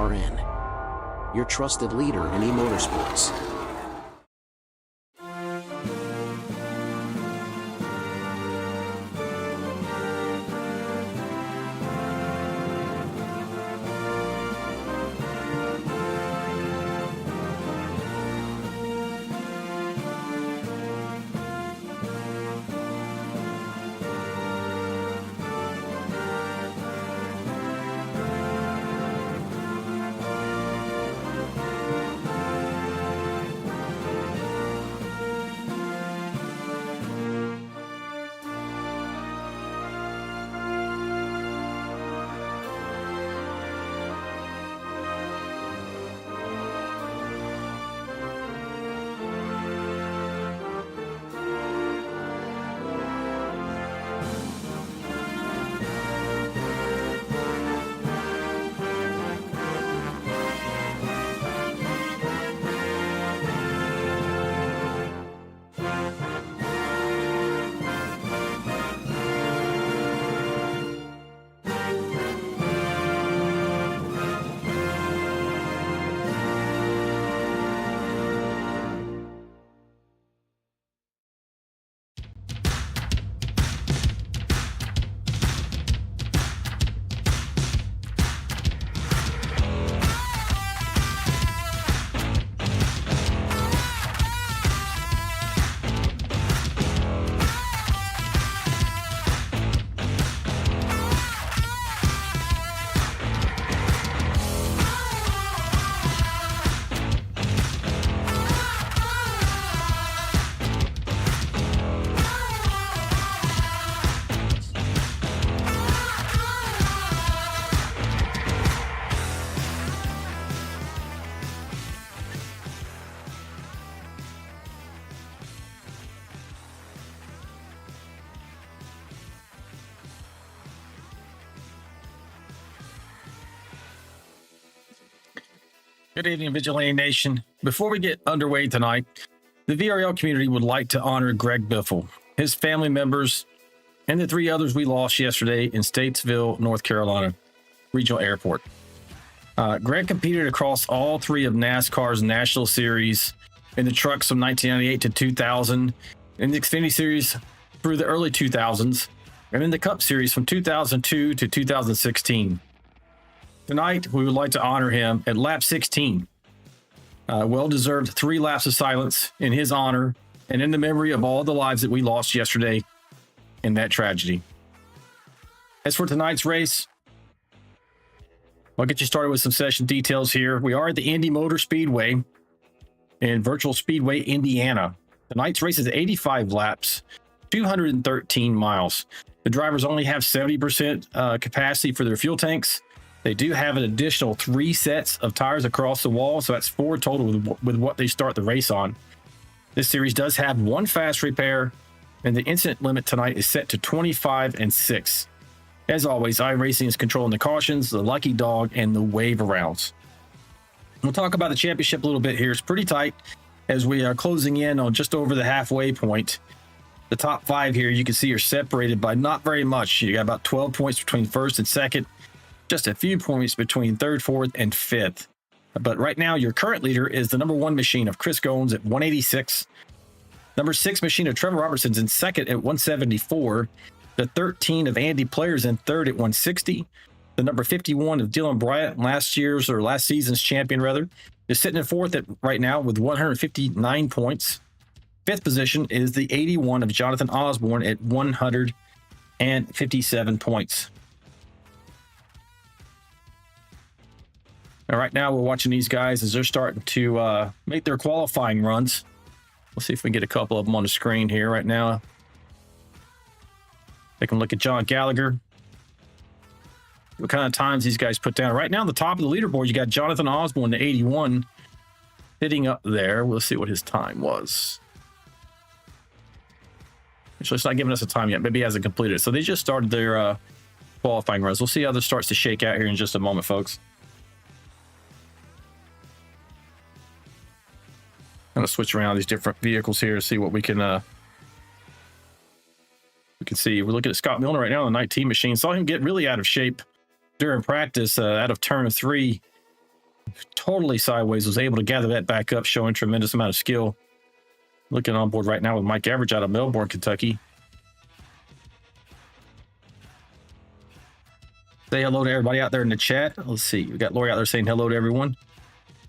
RN, your trusted leader in e-motorsports. Good evening, Vigilante Nation. Before we get underway tonight, the VRL community would like to honor Greg Biffle, his family members, and the 3 others we lost yesterday in Statesville, North Carolina Regional Airport. Greg competed across all 3 of NASCAR's National Series in the trucks from 1998 to 2000, in the Xfinity Series through the early 2000s, and in the Cup Series from 2002 to 2016. Tonight, we would like to honor him at lap 16. Well-deserved 3 laps of silence in his honor and in the memory of all the lives that we lost yesterday in that tragedy. As for tonight's race, I'll get you started with some session details here. We are at the Indy Motor Speedway in Virtual Speedway, Indiana. Tonight's race is 85 laps, 213 miles. The drivers only have 70% capacity for their fuel tanks. They do have an additional 3 sets of tires across the wall, so that's 4 total with what they start the race on. This series does have 1 fast repair, and the incident limit tonight is set to 25 and 6. As always, iRacing is controlling the cautions, the lucky dog, and the wave arounds. We'll talk about the championship a little bit here. It's pretty tight as we are closing in on just over the halfway point. The top 5 here, you can see, are separated by not very much. You got about 12 points between first and second. Just a few points between third, fourth, and fifth. But right now, your current leader is the number 1 machine of Chris Goins at 186. Number 6 machine of Trevor Robertson's in second at 174. The 13 of Andy Player's in third at 160. The number 51 of Dylan Bryant, last season's champion, is sitting in fourth right now with 159 points. Fifth position is the 81 of Jonathan Osborne at 157 points. All right, now we're watching these guys as they're starting to make their qualifying runs. We'll see if we can get a couple of them on the screen here right now. Take a look at John Gallagher. What kind of times these guys put down. Right now, on the top of the leaderboard, you got Jonathan Osborne, the 81, hitting up there. We'll see what his time was. Actually, it's not giving us a time yet. Maybe he hasn't completed it. So they just started their qualifying runs. We'll see how this starts to shake out here in just a moment, folks. I'm going to switch around these different vehicles here to see what we can see. We're looking at Scott Milner right now on the 19 machine. Saw him get really out of shape during practice, out of turn 3. totally sideways, was able to gather that back up, showing tremendous amount of skill. Looking on board right now with Mike Average out of Melbourne, Kentucky. Say hello to everybody out there in the chat. Let's see. We got Lori out there saying hello to everyone.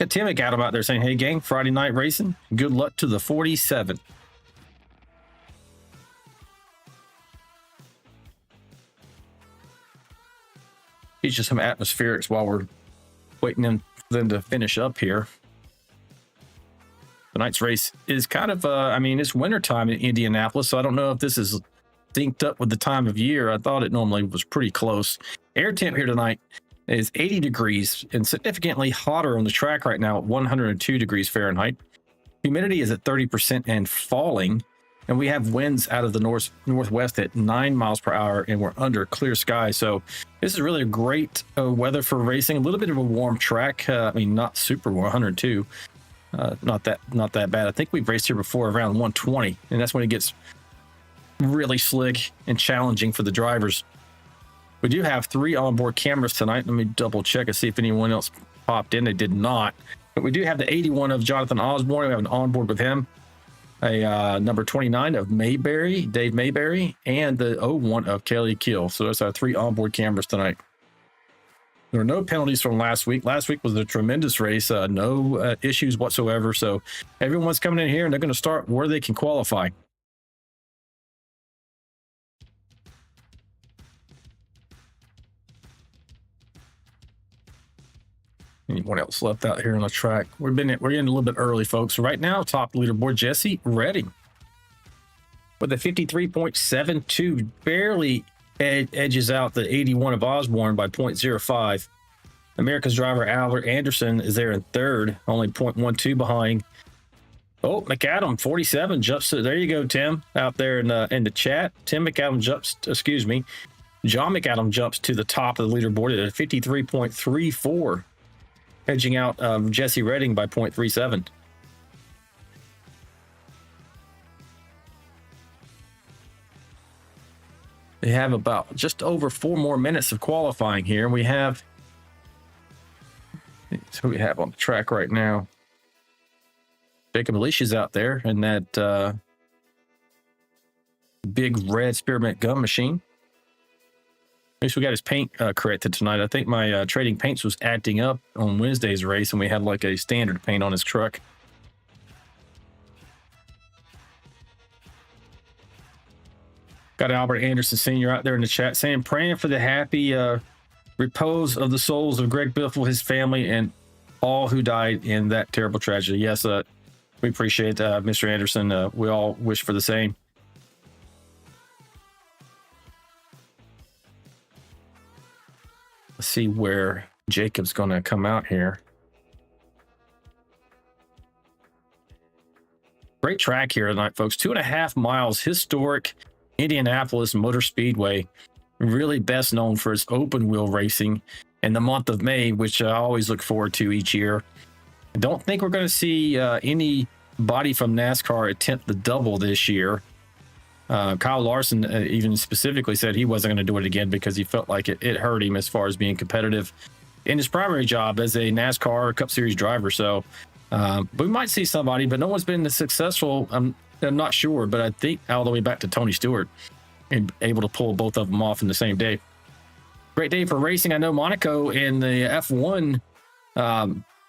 Got Tim McAdam out there saying, hey, gang, Friday night racing. Good luck to the 47. Feature some atmospherics while we're waiting for them to finish up here. Tonight's race is kind of, I mean, it's wintertime in Indianapolis, so I don't know if this is synced up with the time of year. I thought it normally was pretty close. Air temp here tonight is 80 degrees and significantly hotter on the track right now at 102 degrees Fahrenheit. Humidity is at 30% and falling. And we have winds out of the northwest at 9 miles per hour, and we're under clear sky. So this is really a great weather for racing. A little bit of a warm track. I mean, not super warm, 102. Not that bad. I think we've raced here before around 120, and that's when it gets really slick and challenging for the drivers. We do have 3 onboard cameras tonight. Let me double check and see if anyone else popped in. They did not. But we do have the 81 of Jonathan Osborne. We have an onboard with him. A number 29 of Mayberry, Dave Mayberry, and the 01 of Kelly Kill. So those are 3 onboard cameras tonight. There were no penalties from last week. Last week was a tremendous race. No issues whatsoever. So everyone's coming in here and they're going to start where they can qualify. Anyone else left out here on the track? We're in a little bit early, folks. So right now, top leaderboard, Jesse Redding with a 53.72, barely edges out the 81 of Osborne by 0.05. America's driver Albert Anderson is there in third, only 0.12 behind. Oh, McAdam 47 jumps to, there you go, Tim, out there in the chat. Tim McAdam jumps, excuse me, John McAdam jumps to the top of the leaderboard at a 53.34. Edging out Jesse Redding by 0.37. They have about just over 4 more minutes of qualifying here. We have, that's who we have on the track right now. Jacob Alicia's out there in that big red spearmint gun machine. At least we got his paint corrected tonight. I think my trading paints was acting up on Wednesday's race, and we had like a standard paint on his truck. Got Albert Anderson Sr. out there in the chat saying, praying for the happy repose of the souls of Greg Biffle, his family, and all who died in that terrible tragedy. Yes, we appreciate Mr. Anderson. We all wish for the same. Let's see where Jacob's going to come out here. Great track here tonight, folks. 2.5 miles, historic Indianapolis Motor Speedway. Really best known for its open wheel racing in the month of May, which I always look forward to each year. I don't think we're going to see anybody from NASCAR attempt the double this year. Kyle Larson even specifically said he wasn't going to do it again because he felt like it hurt him as far as being competitive in his primary job as a NASCAR Cup Series driver. So we might see somebody, but no one's been successful. I'm not sure, but I think all the way back to Tony Stewart and able to pull both of them off in the same day. Great day for racing. I know Monaco in the F1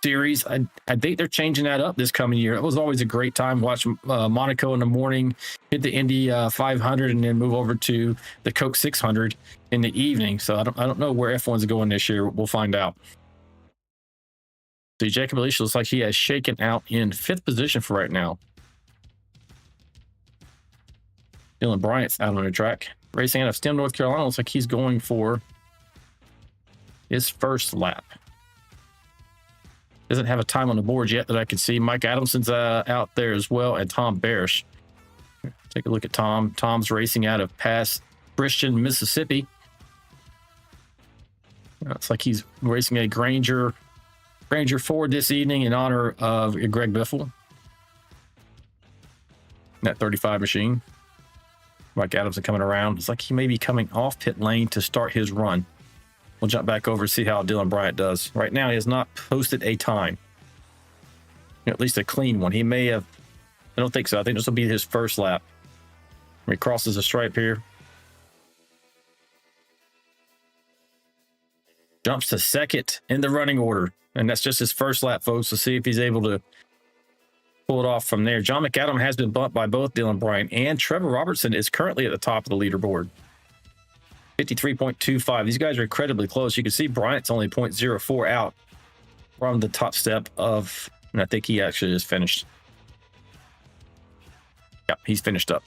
series, I think they're changing that up this coming year. It was always a great time. Watch Monaco in the morning, hit the Indy 500, and then move over to the Coke 600 in the evening. So I don't know where F1's going this year. We'll find out. See, Jacob Alicia looks like he has shaken out in 5th position for right now. Dylan Bryant's out on the track. Racing out of Stem, North Carolina. Looks like he's going for his first lap. Doesn't have a time on the board yet that I can see. Mike Adamson's out there as well, and Tom Barish. Take a look at Tom. Tom's racing out of Pass Christian, Mississippi. It's like he's racing a Granger Ford this evening in honor of Greg Biffle. That 35 machine. Mike Adamson coming around. It's like he may be coming off pit lane to start his run. we'll jump back over and see how Dylan Bryant does. Right now, he has not posted a time, at least a clean one. He may have, I don't think so. I think this will be his first lap. He crosses the stripe here. Jumps to second in the running order. And that's just his first lap, folks. Let's see if he's able to pull it off from there. John McAdam has been bumped by both Dylan Bryant and Trevor Robertson is currently at the top of the leaderboard. 53.25. These guys are incredibly close. You can see Bryant's only 0.04 out from the top step of, and I think he actually is finished. Yeah, he's finished up.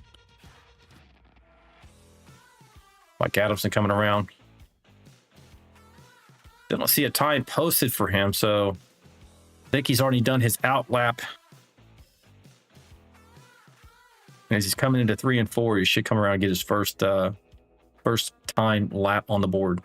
Mike Adamson coming around. Don't see a time posted for him, so I think he's already done his out lap. And as he's coming into 3 and 4, he should come around and get his first time lap on the board.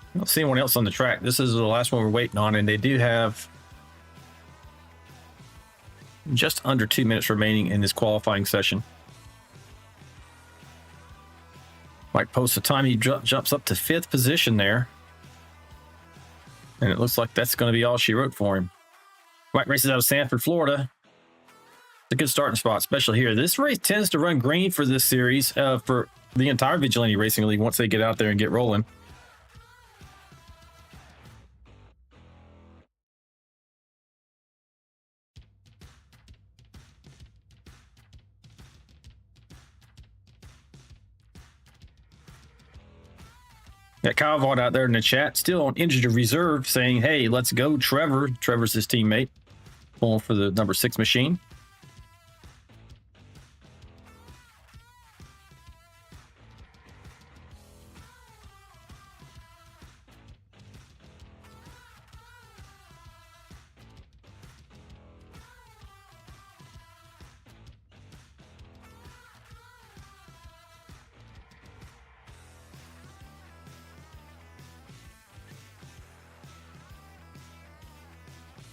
I don't see anyone else on the track. This is the last one we're waiting on, and they do have just under 2 minutes remaining in this qualifying session. Mike posts a time. He jumps up to 5th position there. And it looks like that's going to be all she wrote for him. Mike races out of Sanford, Florida. It's a good starting spot, especially here. This race tends to run green for this series, for the entire Vigilante Racing League once they get out there and get rolling. Got Kyle Vaught out there in the chat, still on injured reserve, saying, hey, let's go, Trevor. Trevor's his teammate, pulling for the number 6 machine.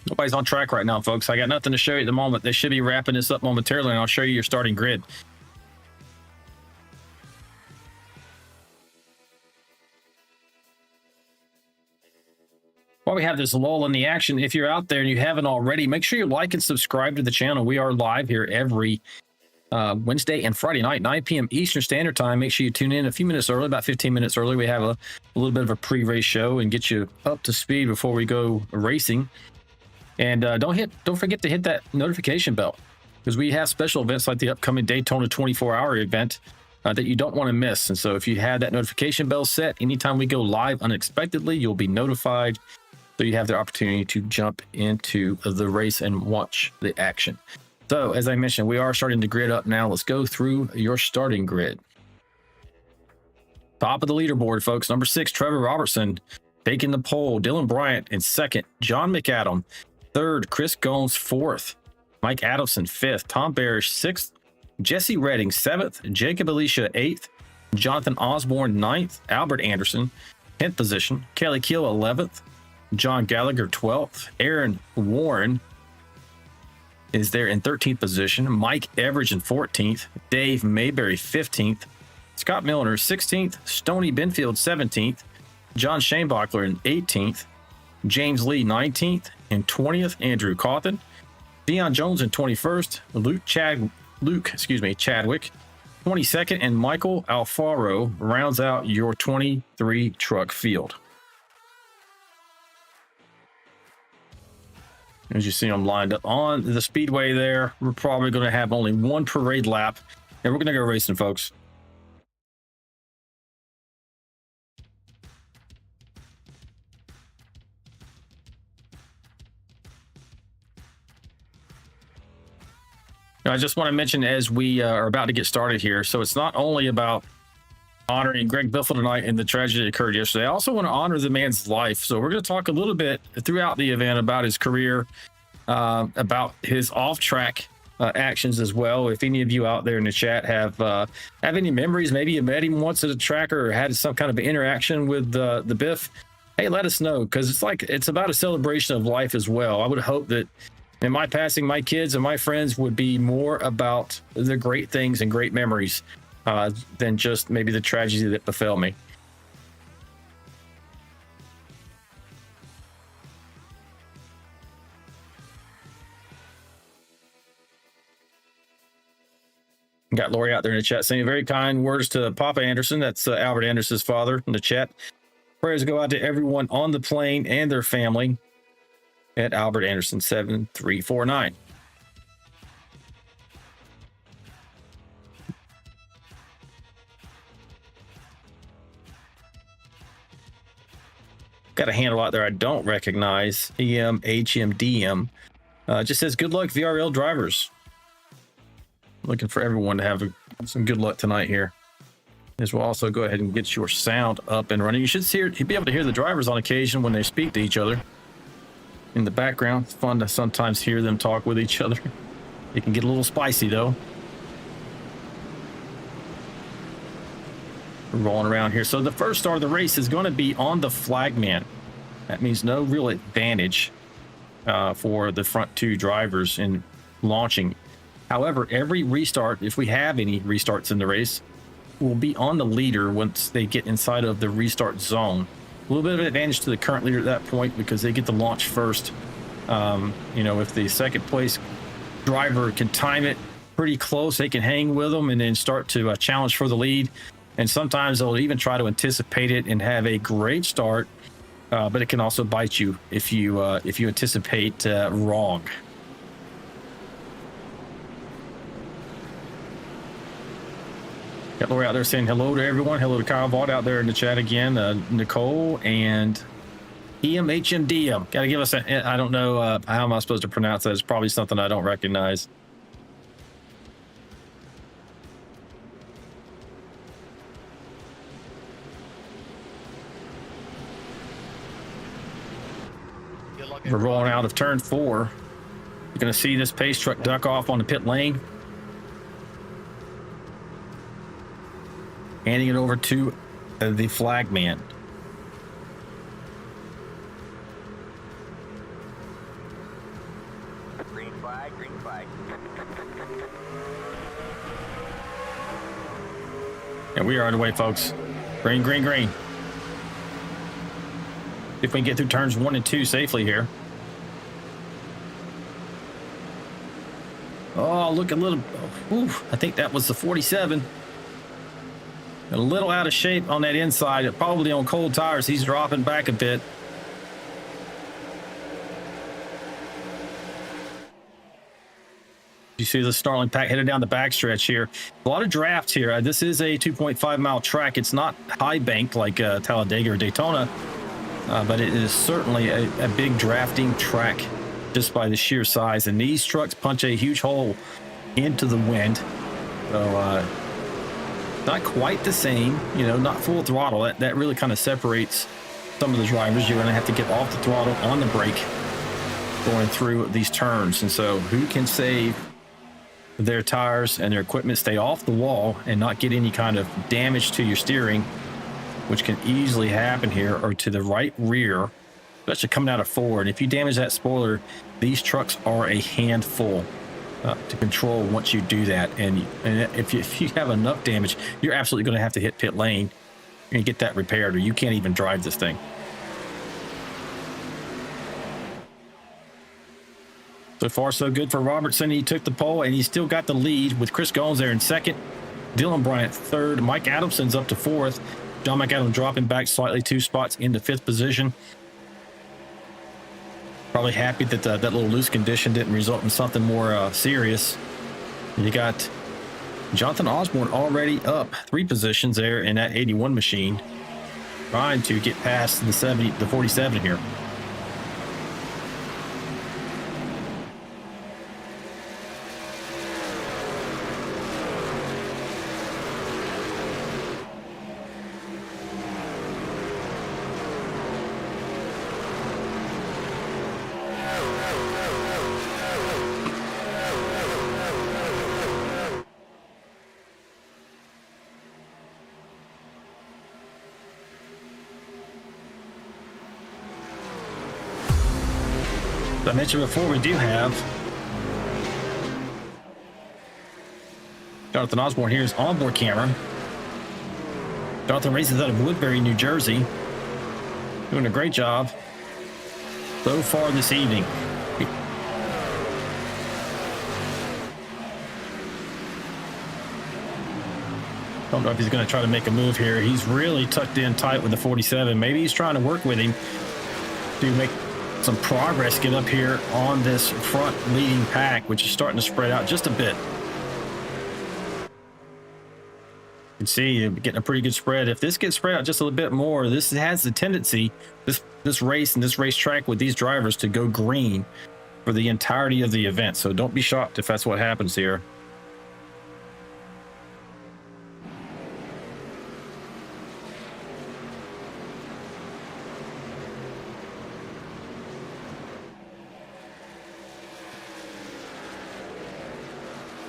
Nobody's on track right now, folks. I got nothing to show you at the moment. They should be wrapping this up momentarily, and I'll show you your starting grid. While we have this lull in the action, if you're out there and you haven't already, make sure you like and subscribe to the channel. We are live here every Wednesday and Friday night, 9 p.m. Eastern Standard Time. Make sure you tune in a few minutes early, about 15 minutes early. We have a little bit of a pre-race show and get you up to speed before we go racing. And don't forget to hit that notification bell, because we have special events like the upcoming Daytona 24-hour event that you don't want to miss. And so if you have that notification bell set, anytime we go live unexpectedly, you'll be notified. So you have the opportunity to jump into the race and watch the action. So as I mentioned, we are starting to grid up now. Let's go through your starting grid. Top of the leaderboard, folks. Number 6, Trevor Robertson taking the pole. Dylan Bryant in 2nd. John McAdam 3rd. Chris Gomes 4th. Mike Adamson 5th. Tom Barish 6th. Jesse Redding 7th. Jacob Alicia 8th. Jonathan Osborne 9th. Albert Anderson 10th position. Kelly Keel 11th. John Gallagher 12th. Aaron Warren is there in 13th position. Mike Everidge in 14th. Dave Mayberry 15th. Scott Milner 16th. Stoney Benfield 17th. John Shanebachler in 18th. James Lee 19th. And 20th, Andrew Cawthon. Deion Jones in 21st. Chadwick 22nd, and Michael Alfaro rounds out your 23 truck field. As you see them lined up on the speedway there, we're probably going to have only one parade lap, and we're going to go racing, folks. I just want to mention as we are about to get started here, so it's not only about honoring Greg Biffle tonight and the tragedy that occurred yesterday. I also want to honor the man's life. So we're going to talk a little bit throughout the event about his career, about his off-track actions as well. If any of you out there in the chat have any memories, maybe you met him once at a tracker or had some kind of interaction with the Biff, hey, let us know, because it's about a celebration of life as well. I would hope that in my passing, my kids and my friends would be more about the great things and great memories than just maybe the tragedy that befell me. Got Lori out there in the chat saying very kind words to Papa Anderson. That's Albert Anderson's father in the chat. Prayers go out to everyone on the plane and their family at Albert Anderson 7349. Got a handle out there I don't recognize. EMHMDM. Just says good luck, VRL drivers. Looking for everyone to have some good luck tonight here. As we'll also go ahead and get your sound up and running. You should be able to hear the drivers on occasion when they speak to each other in the background. It's fun to sometimes hear them talk with each other. It can get a little spicy though. We're rolling around here. So the first start of the race is going to be on the flagman. That means no real advantage for the front two drivers in launching. However, every restart, if we have any restarts in the race, will be on the leader once they get inside of the restart zone. A little bit of an advantage to the current leader at that point because they get to launch first. If the second place driver can time it pretty close, they can hang with them and then start to challenge for the lead. And sometimes they'll even try to anticipate it and have a great start, but it can also bite you if you anticipate wrong. Got Lori out there saying hello to everyone. Hello to Kyle Vaught out there in the chat again. Nicole and EMHMDM. Got to give us I don't know how am I supposed to pronounce that. It's probably something I don't recognize. We're rolling out of turn 4. You're going to see this pace truck duck off on the pit lane. Handing it over to the flagman. Green flag, green flag. And we are underway, folks. Green, green, green. If we can get through turns 1 and 2 safely here. Oh, look a little. I think that was the 47. A little out of shape on that inside, probably on cold tires. He's dropping back a bit. You see the Starling pack headed down the backstretch here. A lot of draft here. This is a 2.5 mile track. It's not high banked like Talladega or Daytona, but it is certainly a big drafting track just by the sheer size. And these trucks punch a huge hole into the wind. So, not quite the same, not full throttle. That really kind of separates some of the drivers. You're going to have to get off the throttle, on the brake, going through these turns. And so who can save their tires and their equipment, stay off the wall and not get any kind of damage to your steering, which can easily happen here, or to the right rear, especially coming out of 4. And if you damage that spoiler, these trucks are a handful to control once you do that. And if you have enough damage, you're absolutely going to have to hit pit lane and get that repaired, or you can't even drive this thing. So far, so good for Robertson. He took the pole, and he's still got the lead with Chris Goins there in second. Dylan Bryant third. Mike Adamson's up to fourth. John McAdam dropping back slightly 2 spots into 5th position. Probably happy that that little loose condition didn't result in something more serious. You got Jonathan Osborne already up 3 positions there in that 81 machine, trying to get past the 47 here. As I mentioned before, we do have Jonathan Osborne here's onboard camera. Jonathan races out of Woodbury, New Jersey. Doing a great job so far this evening. Don't know if he's going to try to make a move here. He's really tucked in tight with the 47. Maybe he's trying to work with him to make some progress, get up here on this front leading pack, which is starting to spread out just a bit. You can see you're getting a pretty good spread. If this gets spread out just a little bit more, this has the tendency, this race and this racetrack with these drivers, to go green for the entirety of the event. So don't be shocked if that's what happens here.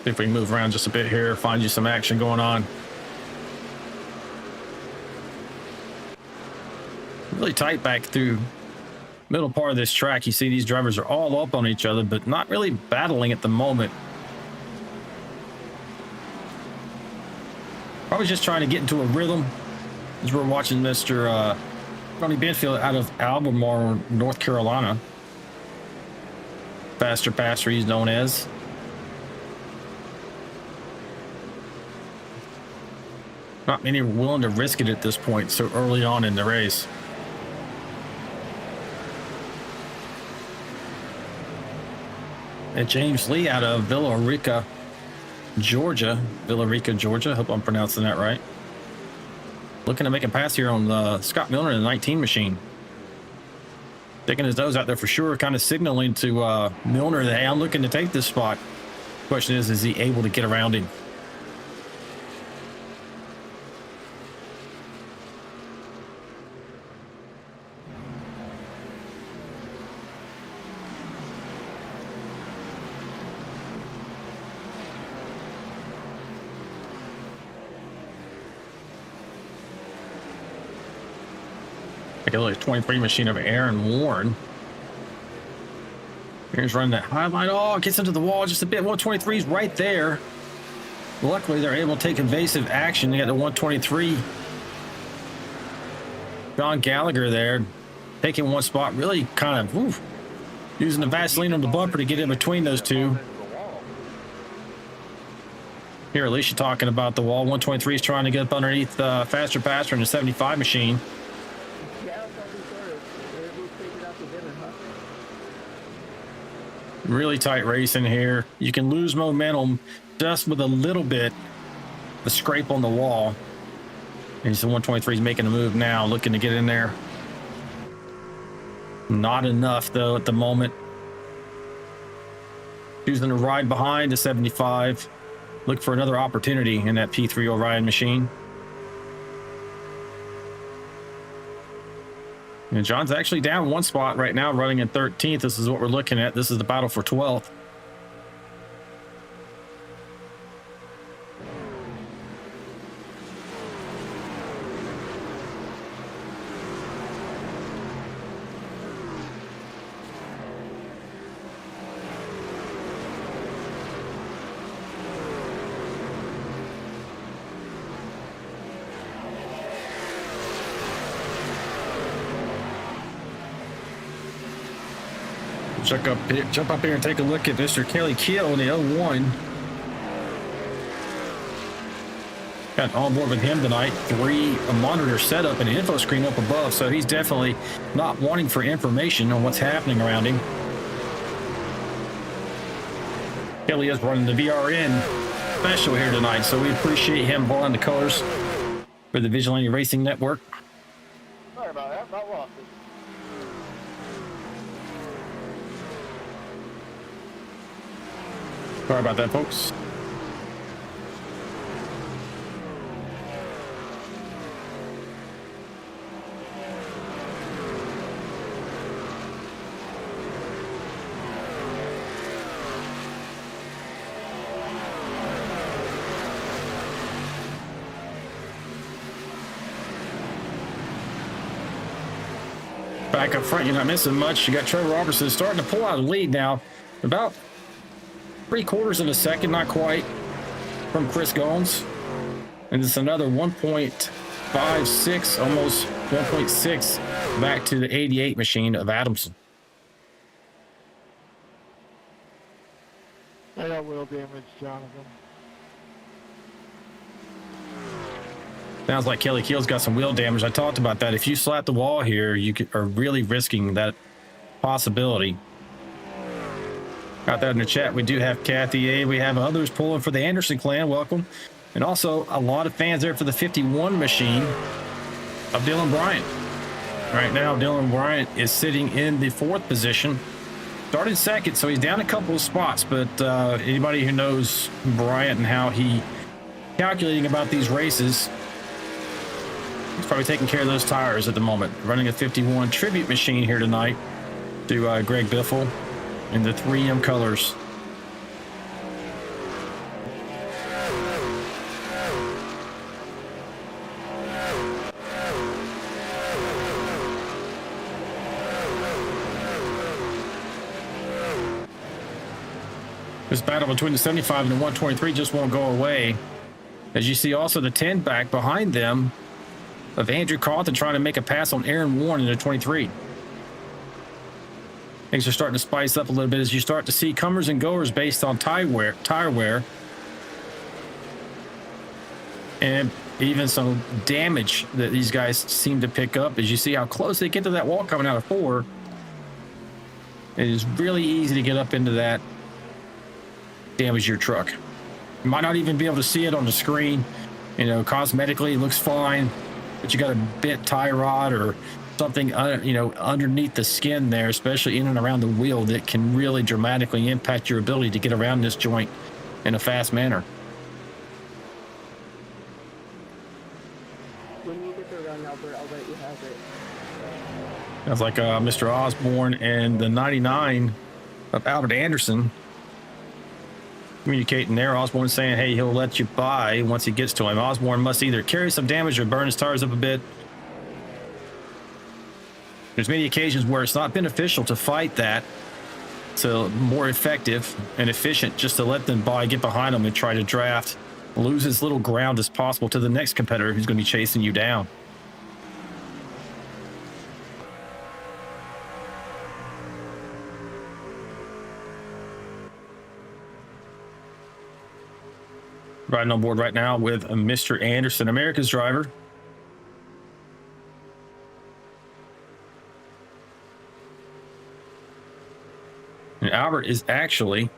See if we can move around just a bit here, find you some action going on. Really tight back through middle part of this track. You see these drivers are all up on each other, but not really battling at the moment. Probably just trying to get into a rhythm as we're watching Mr. Ronnie Benfield out of Albemarle, North Carolina. Faster passer he's known as. Not many are willing to risk it at this point so early on in the race. And James Lee out of Villa Rica, Georgia. Hope I'm pronouncing that right. Looking to make a pass here on Scott Milner in the 19 machine. Sticking his nose out there for sure, kind of signaling to Milner that, hey, I'm looking to take this spot. Question is he able to get around him? Like a little 23 machine of Aaron Warren. Here's running that highlight. Oh, gets into the wall just a bit. 123's right there. Luckily, they're able to take evasive action. They got the 123. John Gallagher there, taking one spot, really kind of using the Vaseline on the bumper to get in between those two. Here, Alicia talking about the wall. 123 is trying to get up underneath Faster Passer in the 75 machine. Really tight racing here. You can lose momentum just with a little bit of scrape on the wall. And the 123 is making a move now, looking to get in there. Not enough though at the moment. Choosing to ride behind the 75. Look for another opportunity in that P3 Orion machine. And John's actually down one spot right now, running in 13th. This is what we're looking at. This is the battle for 12th. Jump up here and take a look at Mr. Kelly Keel in the 01. Got on board with him tonight. 3 monitor setup and an info screen up above, so he's definitely not wanting for information on what's happening around him. Kelly is running the VRN special here tonight, so we appreciate him blowing the colors for the Vigilante Racing Network. Sorry about that. Not lost it. Sorry about that, folks. Back up front, you're not missing much. You got Trevor Robertson starting to pull out a lead now. About 3/4 of a second, not quite, from Chris Goins. And it's another 1.56, almost 1.6 back to the 88 machine of Adamson. I got wheel damage, Jonathan. Sounds like Kelly Keel's got some wheel damage. I talked about that. If you slap the wall here, you are really risking that possibility. Got that in the chat. We do have Kathy A. We have others pulling for the Anderson clan. Welcome. And also a lot of fans there for the 51 machine of Dylan Bryant. Right now, Dylan Bryant is sitting in the 4th position. Started second, so he's down a couple of spots. But anybody who knows Bryant and how he calculating about these races, he's probably taking care of those tires at the moment. Running a 51 tribute machine here tonight to Greg Biffle in the 3M colors. This battle between the 75 and the 123 just won't go away. As you see also the 10 back behind them of Andrew Carlton trying to make a pass on Aaron Warren in the 23. Things are starting to spice up a little bit as you start to see comers and goers based on tire wear, and even some damage that these guys seem to pick up. As you see how close they get to that wall coming out of 4, it is really easy to get up into that, damage your truck. You might not even be able to see it on the screen. You know, cosmetically it looks fine, but you got a bent tie rod or something, you know, underneath the skin there, especially in and around the wheel, that can really dramatically impact your ability to get around this joint in a fast manner. When you get the run, Albert, I'll let you have it. Sounds like Mr. Osborne and the 99 of Albert Anderson communicating there. Osborne saying, hey, he'll let you by once he gets to him. Osborne must either carry some damage or burn his tires up a bit. There's many occasions where it's not beneficial to fight that. So more effective and efficient just to let them by, get behind them and try to draft, lose as little ground as possible to the next competitor who's going to be chasing you down. Riding on board right now with Mr. Anderson, America's driver. And Albert is actually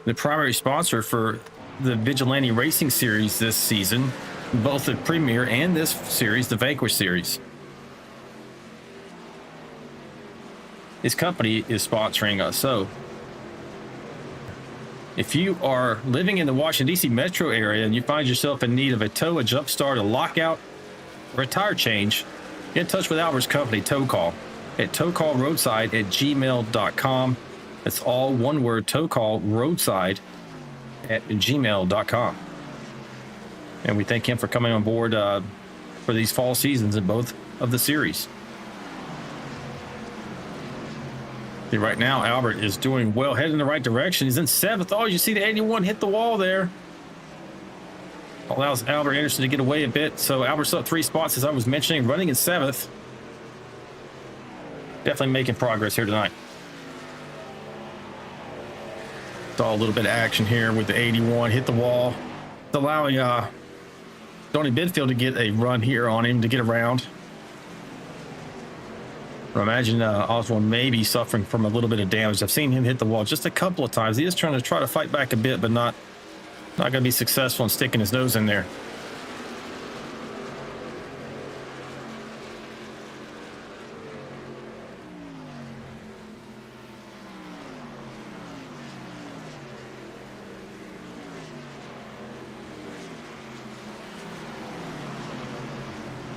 the primary sponsor for the Vigilante Racing Series this season, both the Premiere and this series, the Vanquish Series. His company is sponsoring us. So if you are living in the Washington, D.C. metro area and you find yourself in need of a tow, a jump start, a lockout, or a tire change, get in touch with Albert's company, Tow Call, at towcallroadside@gmail.com. That's all one word, towcallroadside@gmail.com. And we thank him for coming on board for these fall seasons in both of the series. See, right now, Albert is doing well, heading in the right direction. He's in 7th. Oh, you see the 81 hit the wall there. Allows Albert Anderson to get away a bit. So Albert's up 3 spots, as I was mentioning, running in 7th. Definitely making progress here tonight. Saw a little bit of action here with the 81, hit the wall. It's allowing Tony Bidfield to get a run here on him to get around. I imagine Oswald may be suffering from a little bit of damage. I've seen him hit the wall just a couple of times. He is trying to fight back a bit, but not going to be successful in sticking his nose in there.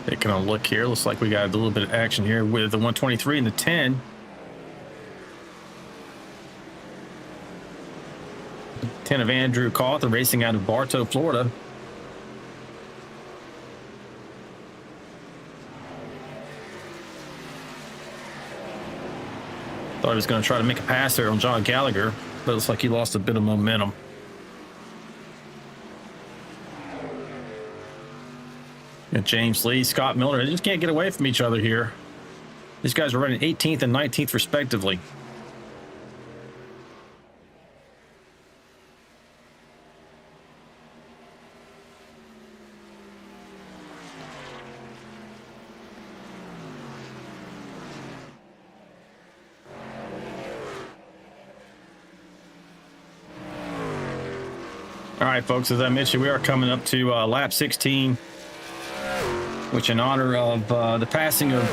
Taking a look here, looks like we got a little bit of action here with the 123 and the 10. 10 of Andrew Cawthon racing out of Bartow, Florida. Thought he was going to try to make a pass there on John Gallagher, but it looks like he lost a bit of momentum. And James Lee, Scott Miller, they just can't get away from each other here. These guys are running 18th and 19th respectively. All right, folks, as I mentioned, we are coming up to lap 16, which in honor of the passing of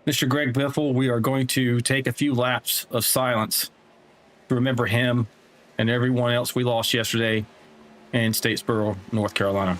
Mr. Greg Biffle, we are going to take a few laps of silence to remember him and everyone else we lost yesterday in Statesboro, North Carolina.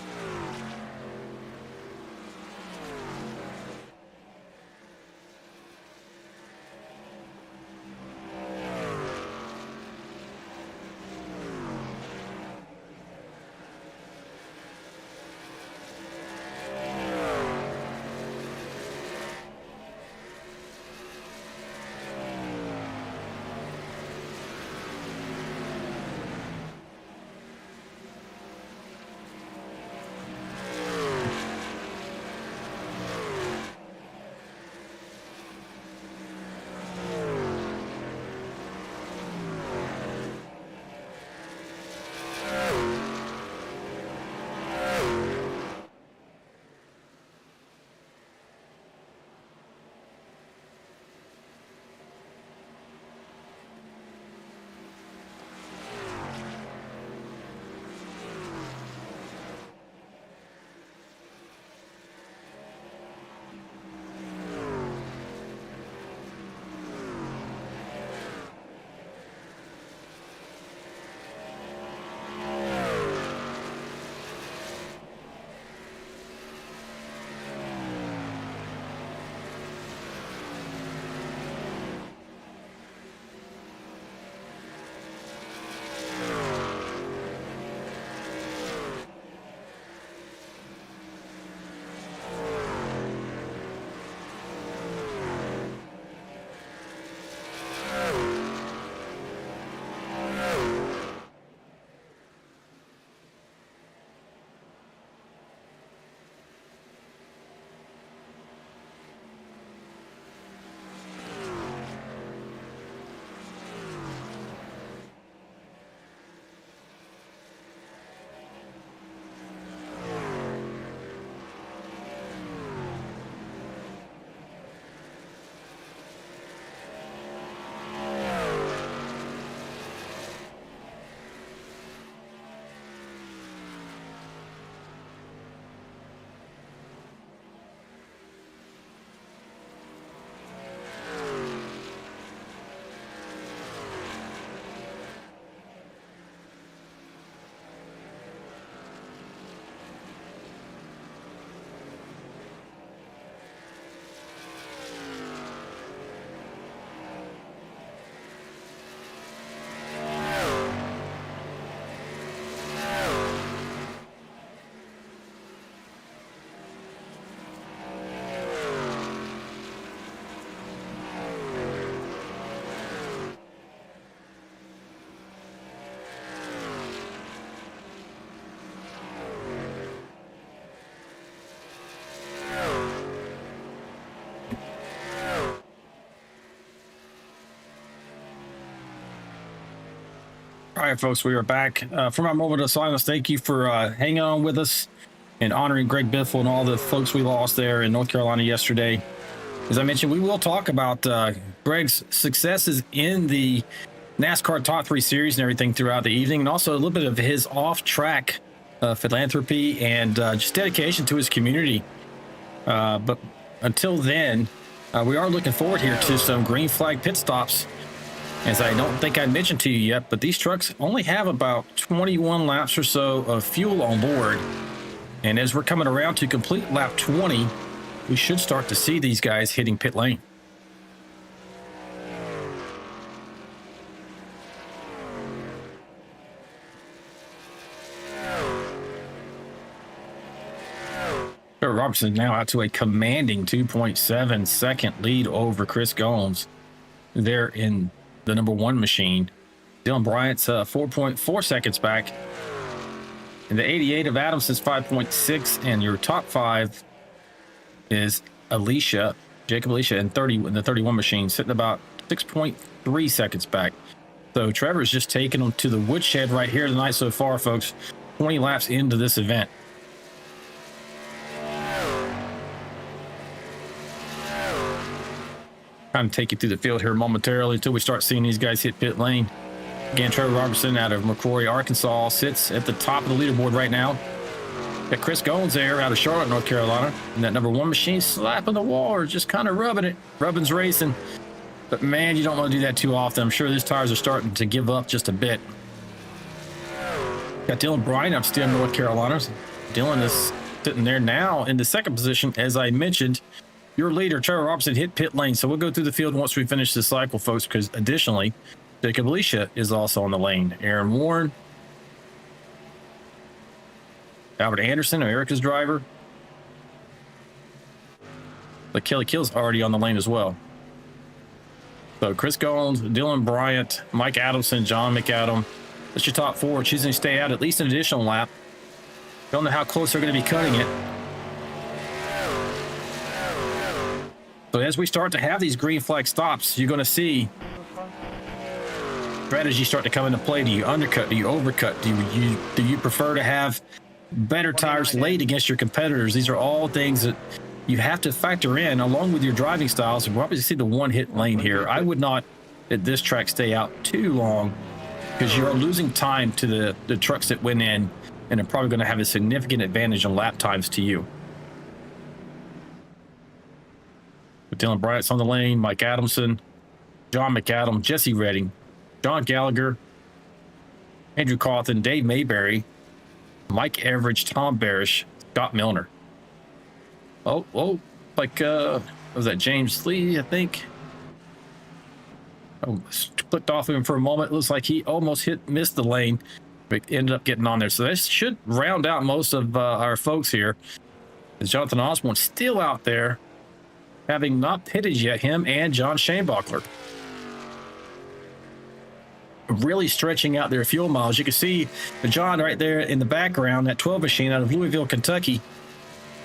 All right, folks, we are back from our moment of silence. Thank you for hanging on with us and honoring Greg Biffle and all the folks we lost there in North Carolina yesterday. As I mentioned, we will talk about Greg's successes in the NASCAR Top 3 Series and everything throughout the evening, and also a little bit of his off-track philanthropy and just dedication to his community. But until then, we are looking forward here to some green flag pit stops. As I don't think I mentioned to you yet, but these trucks only have about 21 laps or so of fuel on board. And as we're coming around to complete lap 20, we should start to see these guys hitting pit lane. Trevor Robertson now out to a commanding 2.7 second lead over Chris Gomes. there in the number 1 machine. Dylan Bryant's 4.4 seconds back. And the 88 of Adamson's 5.6. And your top 5 is Jacob Alicia in the 31 machine, sitting about 6.3 seconds back. So Trevor's just taking them to the woodshed right here tonight so far, folks. 20 laps into this event. Kind of take you through the field here momentarily until we start seeing these guys hit pit lane. Again, Trevor Robertson out of McCrory, Arkansas, sits at the top of the leaderboard right now. Got Chris Goins there out of Charlotte, North Carolina. And that number 1 machine slapping the wall or just kind of rubbing it. Rubbing's racing. But man, you don't want to do that too often. I'm sure these tires are starting to give up just a bit. Got Dylan Bryant up still in North Carolina. Dylan is sitting there now in the 2nd position. As I mentioned, your leader, Trevor Robertson, hit pit lane. So we'll go through the field once we finish this cycle, folks, because additionally, Jacob Alicia is also on the lane. Aaron Warren, Albert Anderson, Erica's driver. But Kelly Kill's already on the lane as well. So Chris Goins, Dylan Bryant, Mike Adamson, John McAdam. That's your top 4, choosing to stay out at least an additional lap. Don't know how close they're going to be cutting it. So as we start to have these green flag stops, you're going to see strategy start to come into play. Do you undercut? Do you overcut? Do you prefer to have better tires laid against your competitors? These are all things that you have to factor in along with your driving styles. We'll obviously see the 1-hit lane here. I would not at this track stay out too long because you're losing time to the trucks that went in and are probably going to have a significant advantage on lap times to you. But Dylan Bryant's on the lane, Mike Adamson, John McAdam, Jesse Redding, John Gallagher, Andrew Cawthon, Dave Mayberry, Mike Everidge, Tom Barish, Scott Milner. Was that James Lee, I think? Clicked off of him for a moment. It looks like he almost missed the lane, but ended up getting on there. So this should round out most of our folks here. As Jonathan Osborne still out there, having not pitted yet, him and John Shanebuckler. Really stretching out their fuel miles. You can see John right there in the background, that 12 machine out of Louisville, Kentucky.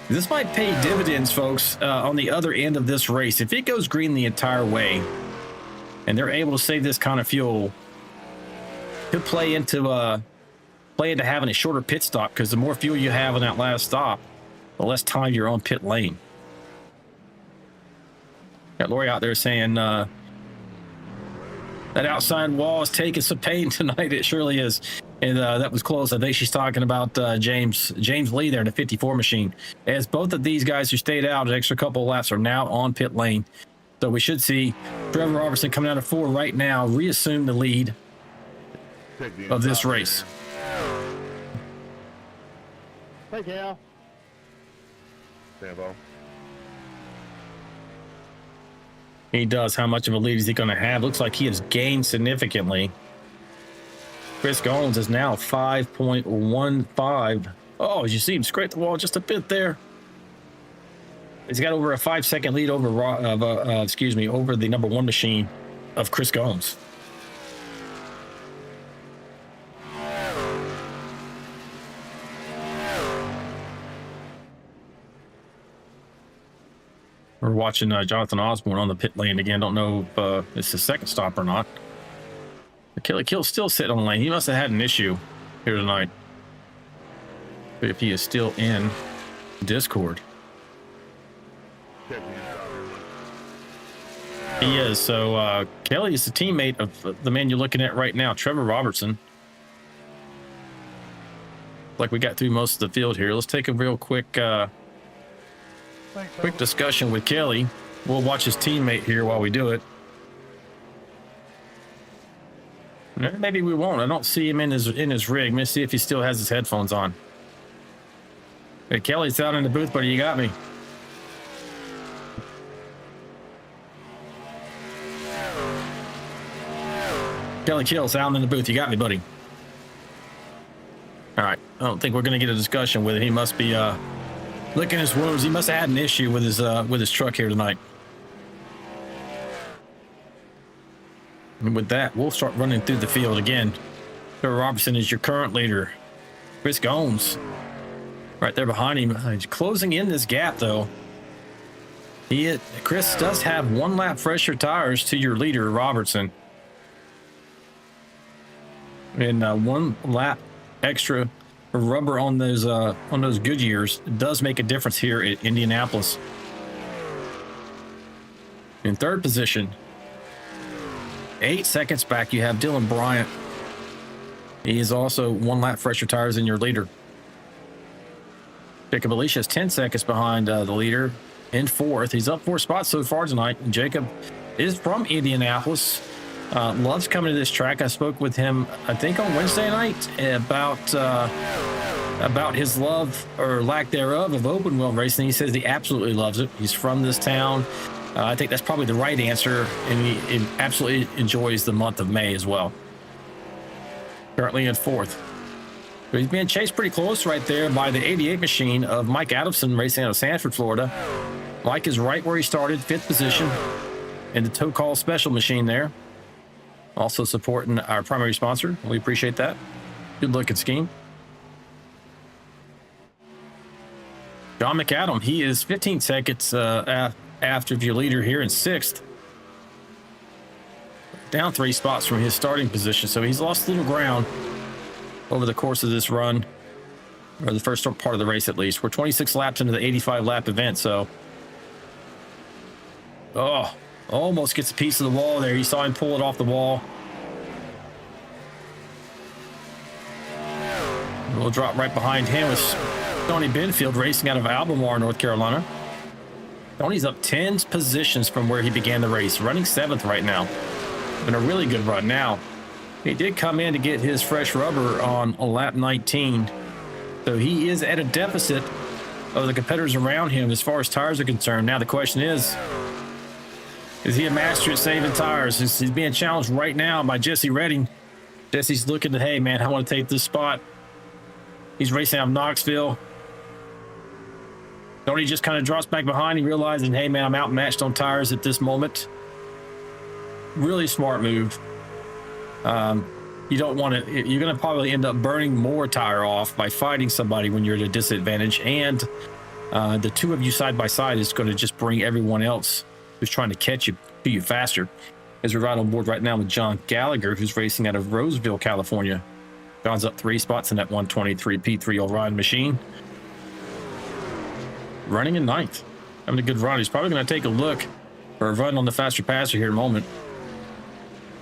This might pay dividends, folks, on the other end of this race. If it goes green the entire way and they're able to save this kind of fuel, could play into having a shorter pit stop, because the more fuel you have on that last stop, the less time you're on pit lane. Got Lori out there saying that outside wall is taking some pain tonight. It surely is. And that was close. I think she's talking about James Lee there in the 54 machine. As both of these guys who stayed out an extra couple of laps are now on pit lane. So we should see Trevor Robertson coming out of 4 right now, reassume the lead of this race. Hey, Cal. Sambo. He does. How much of a lead is he going to have? Looks like he has gained significantly. Chris Goins is now 5.15. Oh, as you see him scrape the wall just a bit there. He's got over a 5-second lead over the number 1 machine of Chris Goins. We're watching Jonathan Osborne on the pit lane again. Don't know if it's his second stop or not. Kelly Kill's still sitting on the lane. He must have had an issue here tonight. If he is still in Discord. He is. So Kelly is the teammate of the man you're looking at right now, Trevor Robertson. Like we got through most of the field here. Let's take a real quick discussion with Kelly. We'll watch his teammate here while we do it. Maybe we won't. I don't see him in his rig. Let's see if he still has his headphones on. Hey, Kelly's out in the booth, buddy. You got me. Kelly Kill's out in the booth. You got me, buddy. All right. I don't think we're going to get a discussion with it. He must be licking his wounds. He must have had an issue with his truck here tonight. And with that, we'll start running through the field again. Trevor Robertson is your current leader. Chris Gomes right there behind him. He's closing in this gap, though. Chris does have 1 lap fresher tires to your leader, Robertson. And 1 lap extra rubber on those Goodyears does make a difference here at Indianapolis. In third position, 8 seconds back, you have Dylan Bryant. He is also 1 lap fresher tires than your leader. Jacob Alicia is 10 seconds behind the leader in fourth. He's up 4 spots so far tonight. Jacob is from Indianapolis. Loves coming to this track. I spoke with him, I think, on Wednesday night about his love or lack thereof of open wheel racing. He says he absolutely loves it. He's from this town. I think that's probably the right answer, and he absolutely enjoys the month of May as well. Currently in fourth. But he's being chased pretty close right there by the 88 machine of Mike Adamson racing out of Sanford, Florida. Mike is right where he started, 5th position in the tow call special machine there. Also supporting our primary sponsor. We appreciate that. Good looking scheme. John McAdam, he is 15 seconds after your leader here in 6th. Down 3 spots from his starting position, so he's lost a little ground over the course of this run, or the first part of the race at least. We're 26 laps into the 85 lap event, so almost gets a piece of the wall there. You saw him pull it off the wall. We'll drop right behind him with Tony Benfield racing out of Albemarle, North Carolina. Tony's up 10 positions from where he began the race, running 7th right now. Been a really good run. Now, he did come in to get his fresh rubber on lap 19, so he is at a deficit of the competitors around him as far as tires are concerned. Now the question is he a master at saving tires? He's being challenged right now by Jesse Redding. Jesse's looking to, hey man, I want to take this spot. He's racing out of Knoxville. Tony just kind of drops back behind him, realizing, hey man, I'm outmatched on tires at this moment. Really smart move. You don't want to, you're going to probably end up burning more tire off by fighting somebody when you're at a disadvantage. And the two of you side by side is going to just bring everyone else who's trying to catch you to you faster. As we're right on board right now with John Gallagher, who's racing out of Roseville, California. John's up 3 spots in that 123 P3 all-ride machine. Running in 9th. Having a good run. He's probably going to take a look for a run on the faster passer here in a moment,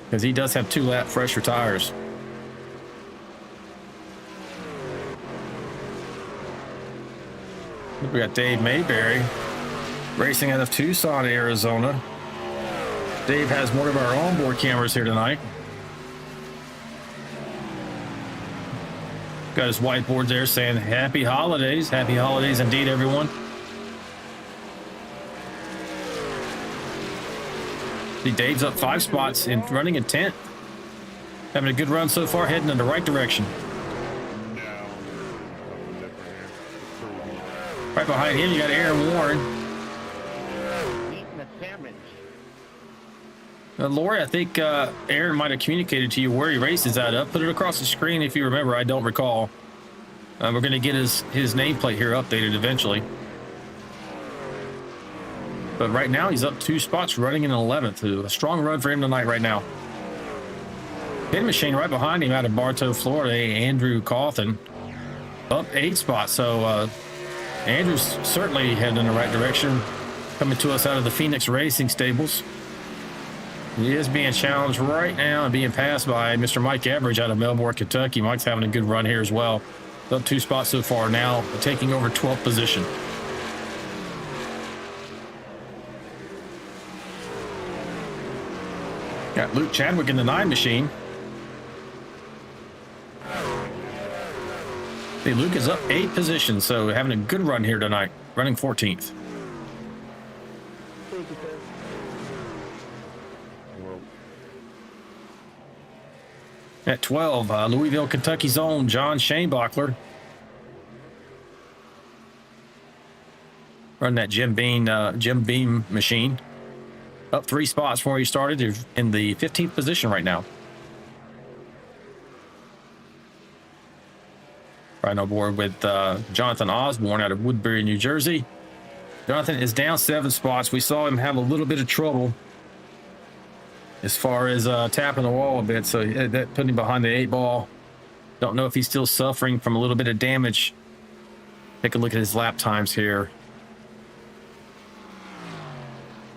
because he does have 2 lap fresher tires. We got Dave Mayberry racing out of Tucson, Arizona. Dave has one of our onboard cameras here tonight. Got his whiteboard there saying happy holidays. Happy holidays indeed, everyone. See, Dave's up 5 spots and running in 10th. Having a good run so far, heading in the right direction. Right behind him, you got Aaron Warren. Eating a sandwich. Lori, I think Aaron might have communicated to you where he races out of. Put it across the screen if you remember. I don't recall. We're going to get his nameplate here updated eventually. But right now, he's up 2 spots, running in 11th. A strong run for him tonight right now. Pin machine right behind him out of Bartow, Florida, Andrew Cawthon. Up 8 spots. So Andrew's certainly heading in the right direction. Coming to us out of the Phoenix Racing stables. He is being challenged right now and being passed by Mr. Mike Everidge out of Melbourne, Kentucky. Mike's having a good run here as well. Up 2 spots so far now, taking over 12th position. Got Luke Chadwick in the 9 machine. See, Luke is up 8 positions, so having a good run here tonight. Running 14th. At 12, Louisville, Kentucky's own John Shanebachler. Run that Jim Beam machine. up 3 spots from where he started. They're in the 15th position right now. Riding on board with Jonathan Osborne out of Woodbury, New Jersey. Jonathan is down 7 spots. We saw him have a little bit of trouble as far as tapping the wall a bit, so that put him behind the 8 ball. Don't know if he's still suffering from a little bit of damage. Take a look at his lap times here.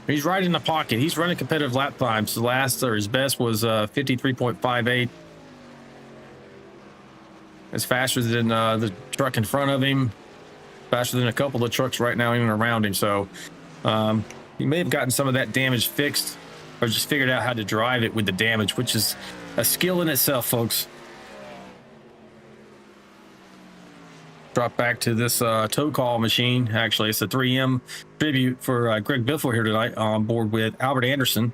He's right in the pocket. He's running competitive lap times. The last, or his best, was 53.58. It's faster than the truck in front of him. Faster than a couple of trucks right now even around him. So he may have gotten some of that damage fixed, or just figured out how to drive it with the damage, which is a skill in itself, folks. Drop back to this tow call machine. Actually, it's a 3M tribute for Greg Biffle here tonight on board with Albert Anderson.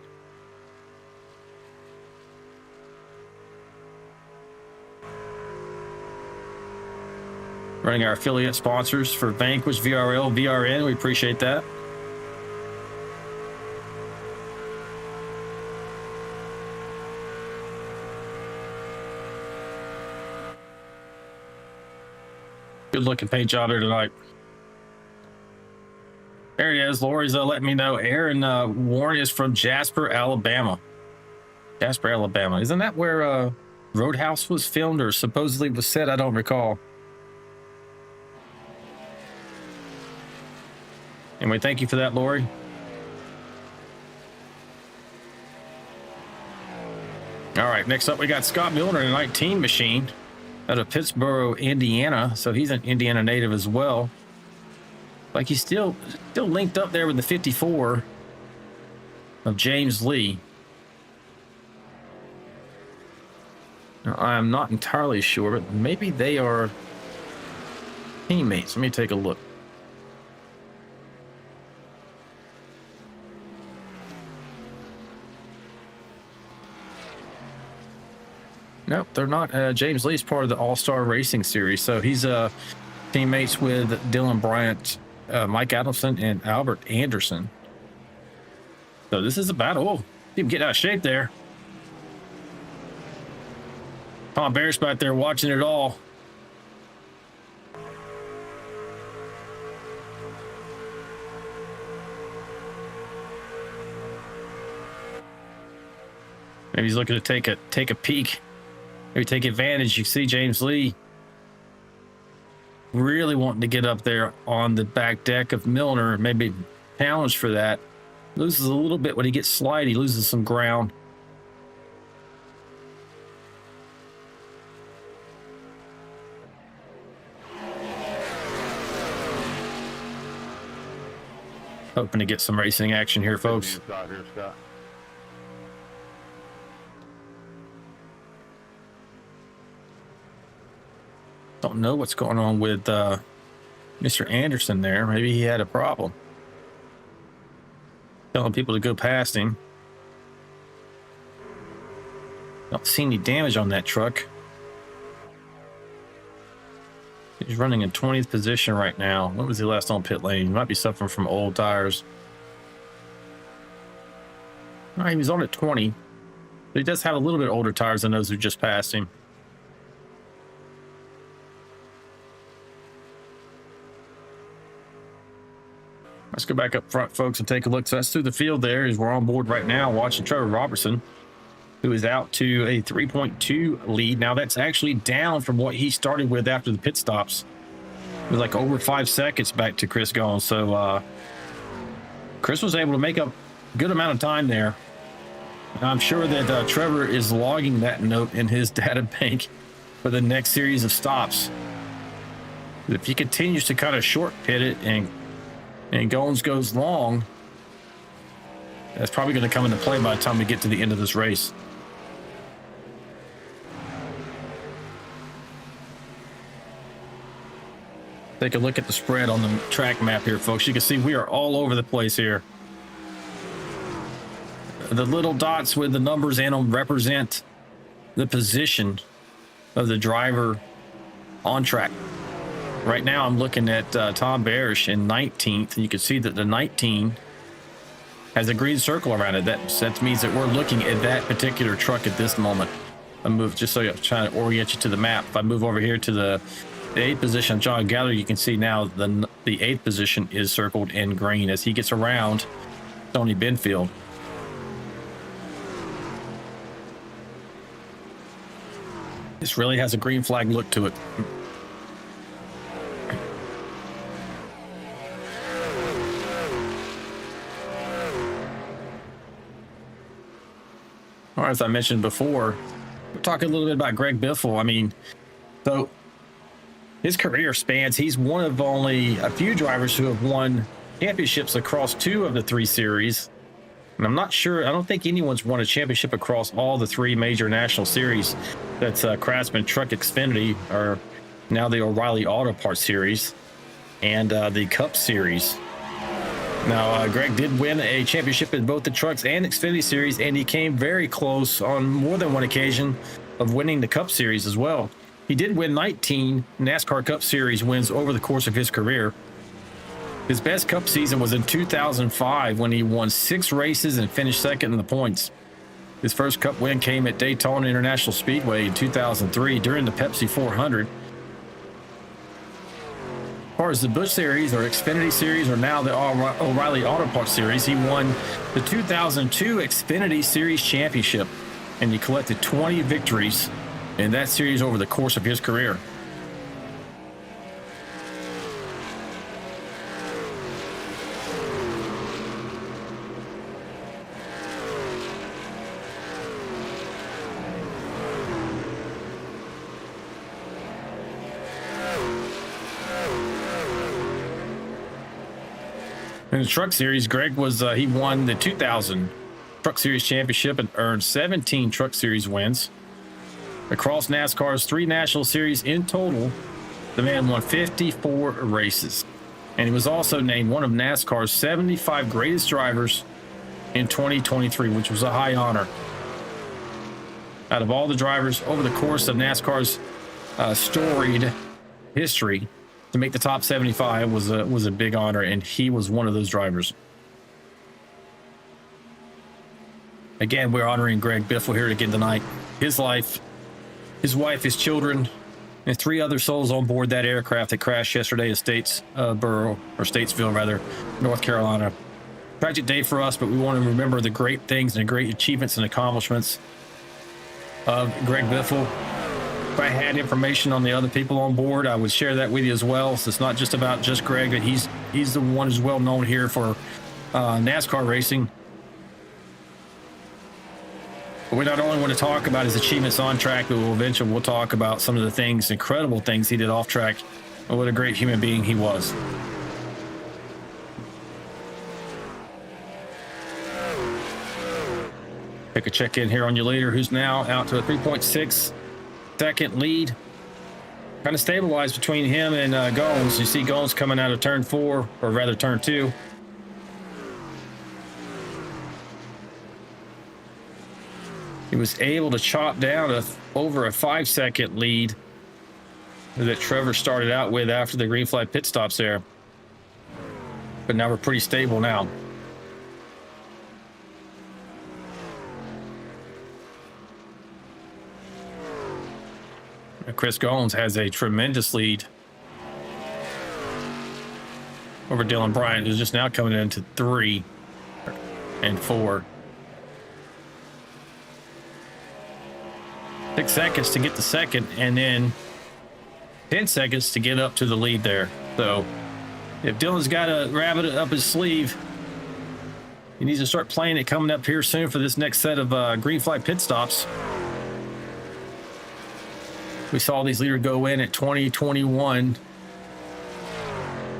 Running our affiliate sponsors for Vanquish, VRL, VRN. We appreciate that. Good looking paint job there tonight. There he is. Lori's letting me know Aaron Warren is from Jasper, Alabama. Jasper, Alabama. Isn't that where Roadhouse was filmed or supposedly was set? I don't recall. Anyway, thank you for that, Lori. All right, next up we got Scott Milner in a 19 machine out of Pittsburgh, Indiana. So he's an Indiana native as well. Like he's still linked up there with the 54 of James Lee. Now, I'm not entirely sure, but maybe they are teammates. Let me take a look. Nope, they're not. James Lee's part of the All-Star Racing Series, so he's teammates with Dylan Bryant, Mike Adamson, and Albert Anderson. So this is a battle. Oh, keep getting out of shape there. Tom Bear's back there watching it all. Maybe he's looking to take a peek. Maybe take advantage. You see James Lee really wanting to get up there on the back deck of Milner. Maybe challenge for that. Loses a little bit when he gets slide. He loses some ground. Hoping to get some racing action here, folks. Don't know what's going on with Mr. Anderson there. Maybe he had a problem. Telling people to go past him. Don't see any damage on that truck. He's running in 20th position right now. When was he last on pit lane? He might be suffering from old tires. All right, he was on at 20. But he does have a little bit older tires than those who just passed him. Let's go back up front, folks, and take a look. So that's through the field there as we're on board right now watching Trevor Robertson, who is out to a 3.2 lead. Now that's actually down from what he started with after the pit stops. It was like over 5 seconds back to Chris Gone. So Chris was able to make up a good amount of time there. And I'm sure that Trevor is logging that note in his data bank for the next series of stops. If he continues to kind of short pit it and Goins goes long, that's probably going to come into play by the time we get to the end of this race. Take a look at the spread on the track map here, folks. You can see we are all over the place here. The little dots with the numbers in them represent the position of the driver on track. Right now, I'm looking at Tom Barish in 19th, and you can see that the 19 has a green circle around it. That means that we're looking at that particular truck at this moment. I move just so I'm trying to orient you to the map. If I move over here to the 8th position, John Gallery, you can see now the 8th position is circled in green as he gets around Tony Benfield. This really has a green flag look to it. All right, as I mentioned before, we're talking a little bit about Greg Biffle. I mean, so his career spans, he's one of only a few drivers who have won championships across 2 of the 3 series. And I'm not sure, I don't think anyone's won a championship across all the 3 major national series. That's Craftsman Truck Xfinity, or now the O'Reilly Auto Parts Series, and the Cup Series. Now, Greg did win a championship in both the Trucks and Xfinity Series, and he came very close on more than one occasion of winning the Cup Series as well. He did win 19 NASCAR Cup Series wins over the course of his career. His best Cup season was in 2005 when he won 6 races and finished second in the points. His first Cup win came at Daytona International Speedway in 2003 during the Pepsi 400. As far as the Busch Series or Xfinity Series or now the O'Reilly Auto Parts Series, he won the 2002 Xfinity Series Championship, and he collected 20 victories in that series over the course of his career. In the Truck Series, Greg he won the 2000 Truck Series Championship and earned 17 Truck Series wins. Across NASCAR's 3 National Series in total, the man won 54 races. And he was also named one of NASCAR's 75 greatest drivers in 2023, which was a high honor. Out of all the drivers over the course of NASCAR's storied history, to make the top 75 was a big honor, and he was one of those drivers. Again, we're honoring Greg Biffle here again tonight. His life, his wife, his children, and 3 other souls on board that aircraft that crashed yesterday at Statesville, North Carolina. Tragic day for us, but we want to remember the great things and great achievements and accomplishments of Greg Biffle. If I had information on the other people on board, I would share that with you as well. So it's not just about just Greg, but he's the one who's well known here for NASCAR racing. But we not only want to talk about his achievements on track, but we'll talk about some of the things, incredible things he did off track, and what a great human being he was. Take a check in here on your leader, who's now out to a 3.6 second lead. Kind of stabilized between him and Goins. You see Goins coming out of turn 4, or rather turn 2. He was able to chop down over a 5-second lead that Trevor started out with after the green flag pit stops there. But now we're pretty stable now. Chris Goins has a tremendous lead over Dylan Bryant, who's just now coming into 3 and 4. 6 seconds to get the second, and then 10 seconds to get up to the lead there. So if Dylan's got a rabbit up his sleeve, he needs to start playing it coming up here soon for this next set of green flag pit stops. We saw these leaders go in at 2021.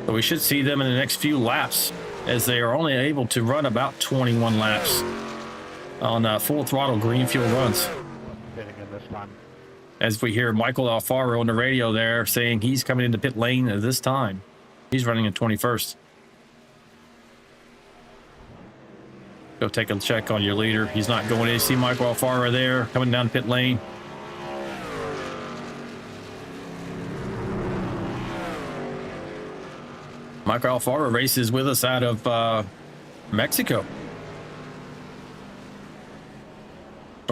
So we should see them in the next few laps, as they are only able to run about 21 laps on full throttle green fuel runs. As we hear Michael Alfaro on the radio there saying he's coming into pit lane at this time. He's running in 21st. Go take a check on your leader. He's not going in. You see Michael Alfaro there coming down pit lane. Michael Alfaro races with us out of Mexico.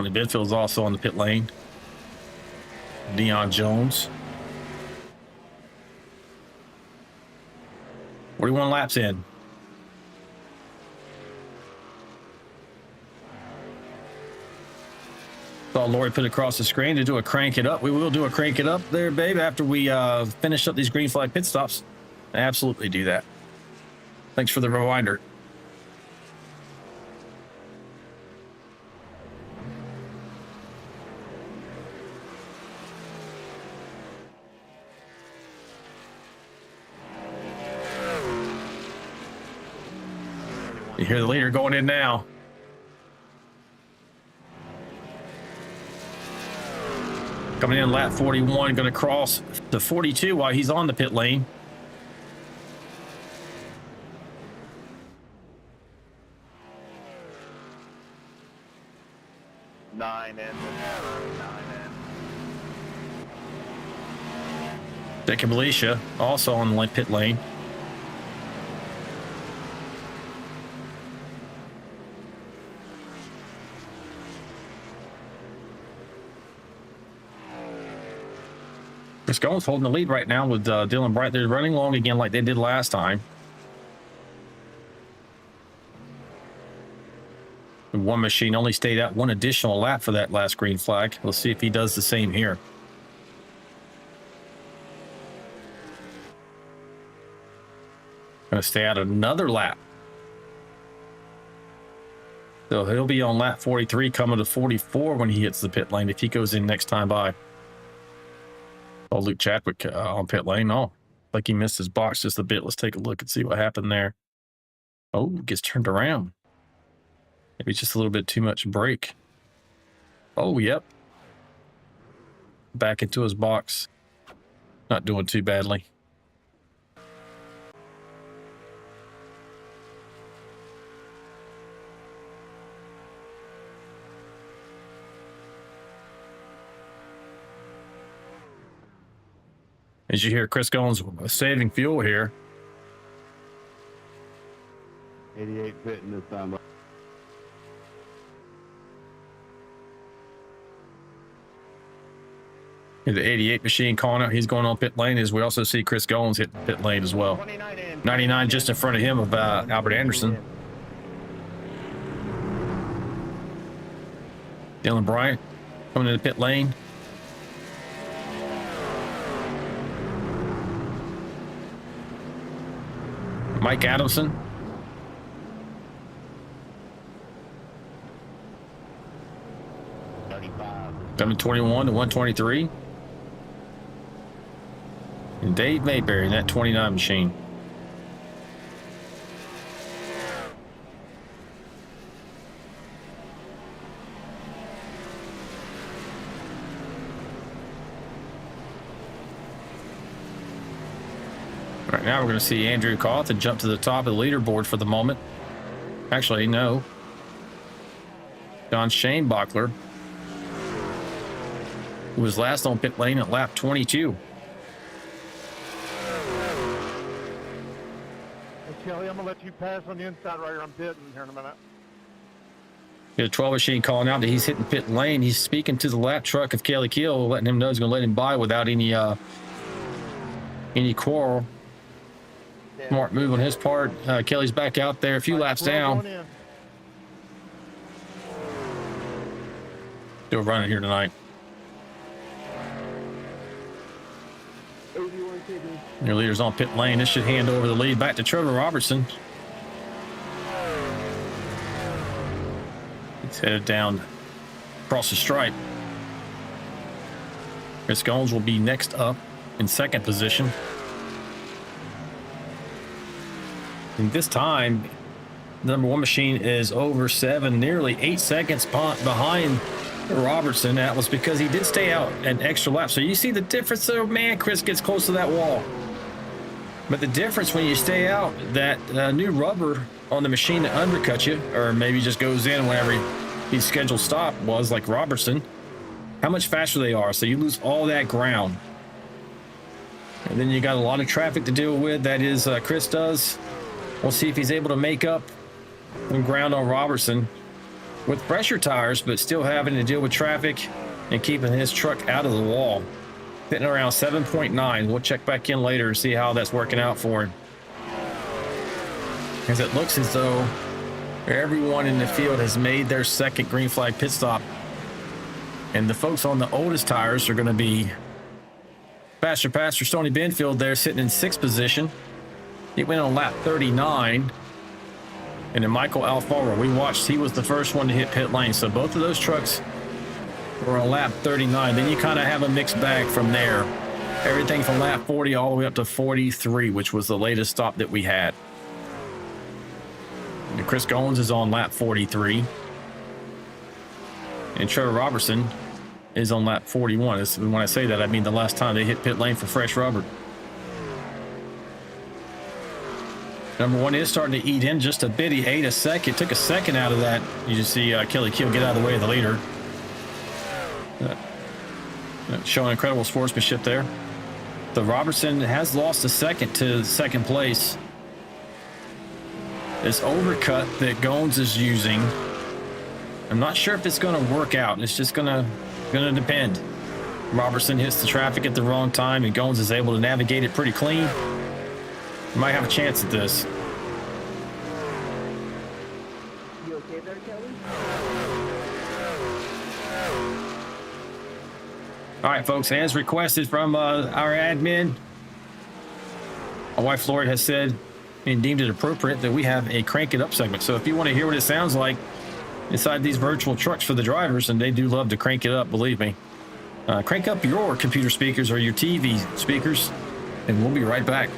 Welcome to Biffle is also on the pit lane. Dion Jones. 41 laps in. Saw Lori put across the screen to do a crank it up. We will do a crank it up there, babe, after we finish up these green flag pit stops. Absolutely do that. Thanks for the reminder. You hear the leader going in now. Coming in lap 41, going to cross the 42 while he's on the pit lane. Nine in. Second Alicia, also on the pit lane. Chris Goins holding the lead right now with Dylan Bright. They're running long again like they did last time. One machine only stayed out one additional lap for that last green flag. We'll see if he does the same here. Going to stay out another lap. So he'll be on lap 43 coming to 44 when he hits the pit lane if he goes in next time by. Oh, Luke Chadwick on pit lane. Oh, like he missed his box just a bit. Let's take a look and see what happened there. Oh, gets turned around. Maybe just a little bit too much brake. Oh, yep. Back into his box. Not doing too badly. As you hear Chris Goins saving fuel here. 88 fitting this time. The 88 machine calling out. He's going on pit lane as we also see Chris Goins hit pit lane as well. 99 just in front of him of Albert Anderson. Dylan Bryant coming into pit lane. Mike Adamson. Coming 21 to 123. And Dave Mayberry in that 29 machine. Right now we're going to see Andrew Cawthon jump to the top of the leaderboard for the moment. Actually, no. John Shane Bachler, who was last on pit lane at lap 22. Hey, Kelly, I'm going to let you pass on the inside right here. I'm pitting here in a minute. Got a 12 machine calling out that he's hitting pit lane. He's speaking to the lap truck of Kelly Keel, letting him know he's going to let him by without any quarrel. Smart move on his part. Kelly's back out there a few laps down. Still running here tonight. Your leader's on pit lane. This should hand over the lead back to Trevor Robertson. He's headed down across the stripe. Chris Goins will be next up in second position. And this time, the number one machine is over 7, nearly 8 seconds behind Robertson. That was because he did stay out an extra lap. So you see the difference there, man. Chris gets close to that wall. But the difference when you stay out, that new rubber on the machine that undercuts you, or maybe just goes in whenever he's scheduled stop was, like Robertson, how much faster they are. So you lose all that ground. And then you got a lot of traffic to deal with. That is, Chris does. We'll see if he's able to make up some ground on Robertson. with fresher tires, but still having to deal with traffic and keeping his truck out of the wall. Sitting around 7.9. We'll check back in later and see how that's working out for him. As it looks as though everyone in the field has made their second green flag pit stop. And the folks on the oldest tires are going to be Pastor Stoney Benfield there sitting in 6th position. He went on lap 39. And then Michael Alfaro, we watched, he was the first one to hit pit lane. So both of those trucks were on lap 39. Then you kind of have a mixed bag from there. Everything from lap 40 all the way up to 43, which was the latest stop that we had. And Chris Goins is on lap 43. And Trevor Robertson is on lap 41. When I say that, I mean the last time they hit pit lane for fresh rubber. Number 1 is starting to eat in just a bit. He ate a second, took a second out of that. You just see Kelly Keel get out of the way of the leader. Showing incredible sportsmanship there. The Robertson has lost a second to second place. This overcut that Goins is using, I'm not sure if it's going to work out. It's just going to depend. Robertson hits the traffic at the wrong time, and Goins is able to navigate it pretty clean. Might have a chance at this. You okay there, Kelly? All right, folks, as requested from our admin, my wife Lori has said and deemed it appropriate that we have a Crank It Up segment. So if you want to hear what it sounds like inside these virtual trucks for the drivers, and they do love to crank it up, believe me, crank up your computer speakers or your TV speakers, and we'll be right back.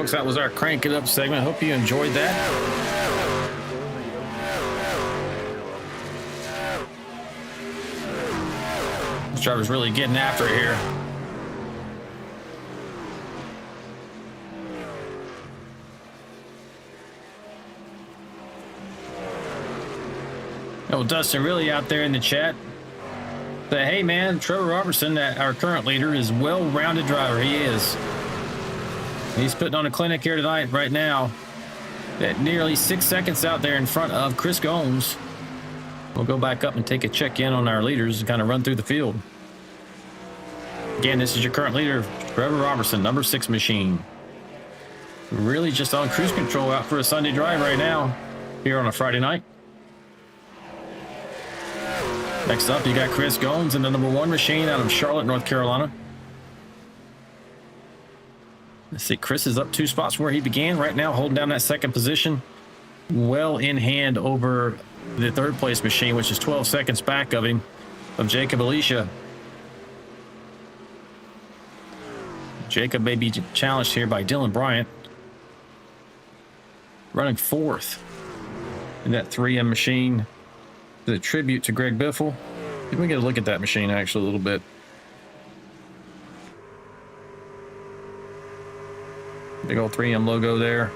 folks, that was our Crank It Up segment. Hope you enjoyed that. This driver's really getting after it here. Oh, Dustin really out there in the chat. Say, hey man, Trevor Robertson, our current leader, is a well-rounded driver. He is. He's putting on a clinic here tonight, right now, at nearly 6 seconds out there in front of Chris Gomes. We'll go back up and take a check in on our leaders and kind of run through the field. Again, this is your current leader, Trevor Robertson, number 6 machine. Really just on cruise control out for a Sunday drive right now, here on a Friday night. Next up, you got Chris Gomes in the number 1 machine out of Charlotte, North Carolina. Let's see, Chris is up 2 spots from where he began right now, holding down that 2nd position. Well in hand over the 3rd place machine, which is 12 seconds back of him, of Jacob Alicia. Jacob may be challenged here by Dylan Bryant, running 4th in that 3M machine. The tribute to Greg Biffle. Let me get a look at that machine actually a little bit. Big old 3M logo there.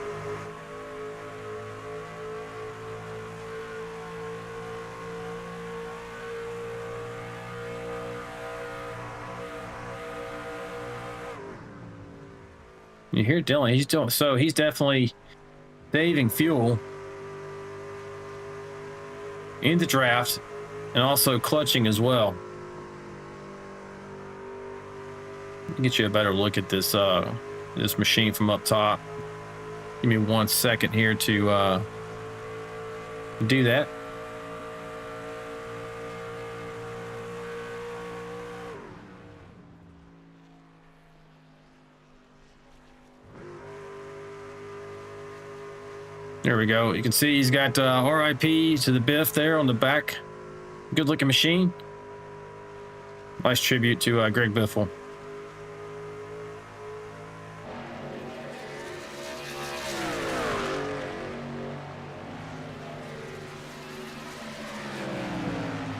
You hear Dylan, he's definitely saving fuel in the draft and also clutching as well. Get you a better look at this this machine from up top. Give me 1 second here to do that. There we go. You can see he's got RIP to the Biff there on the back. Good looking machine. Nice tribute to Greg Biffle.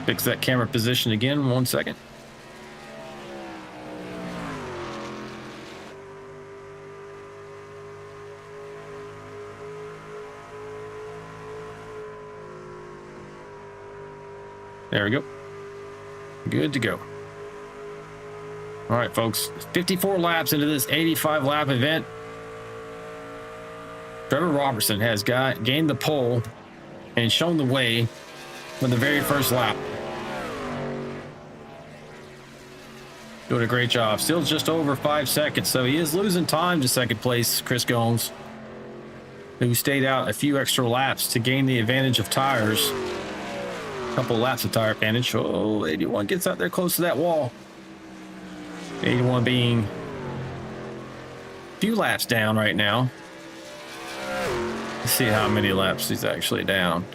Fix that camera position again, 1 second. There we go. Good to go. All right, folks. 54 laps into this 85 lap event. Trevor Robertson has gained the pole and shown the way for the very first lap. Doing a great job. Still just over 5 seconds, so he is losing time to 2nd place, Chris Gomes, who stayed out a few extra laps to gain the advantage of tires. Couple laps of tire advantage. Oh, 81 gets out there close to that wall. 81 being a few laps down right now. Let's see how many laps he's actually down.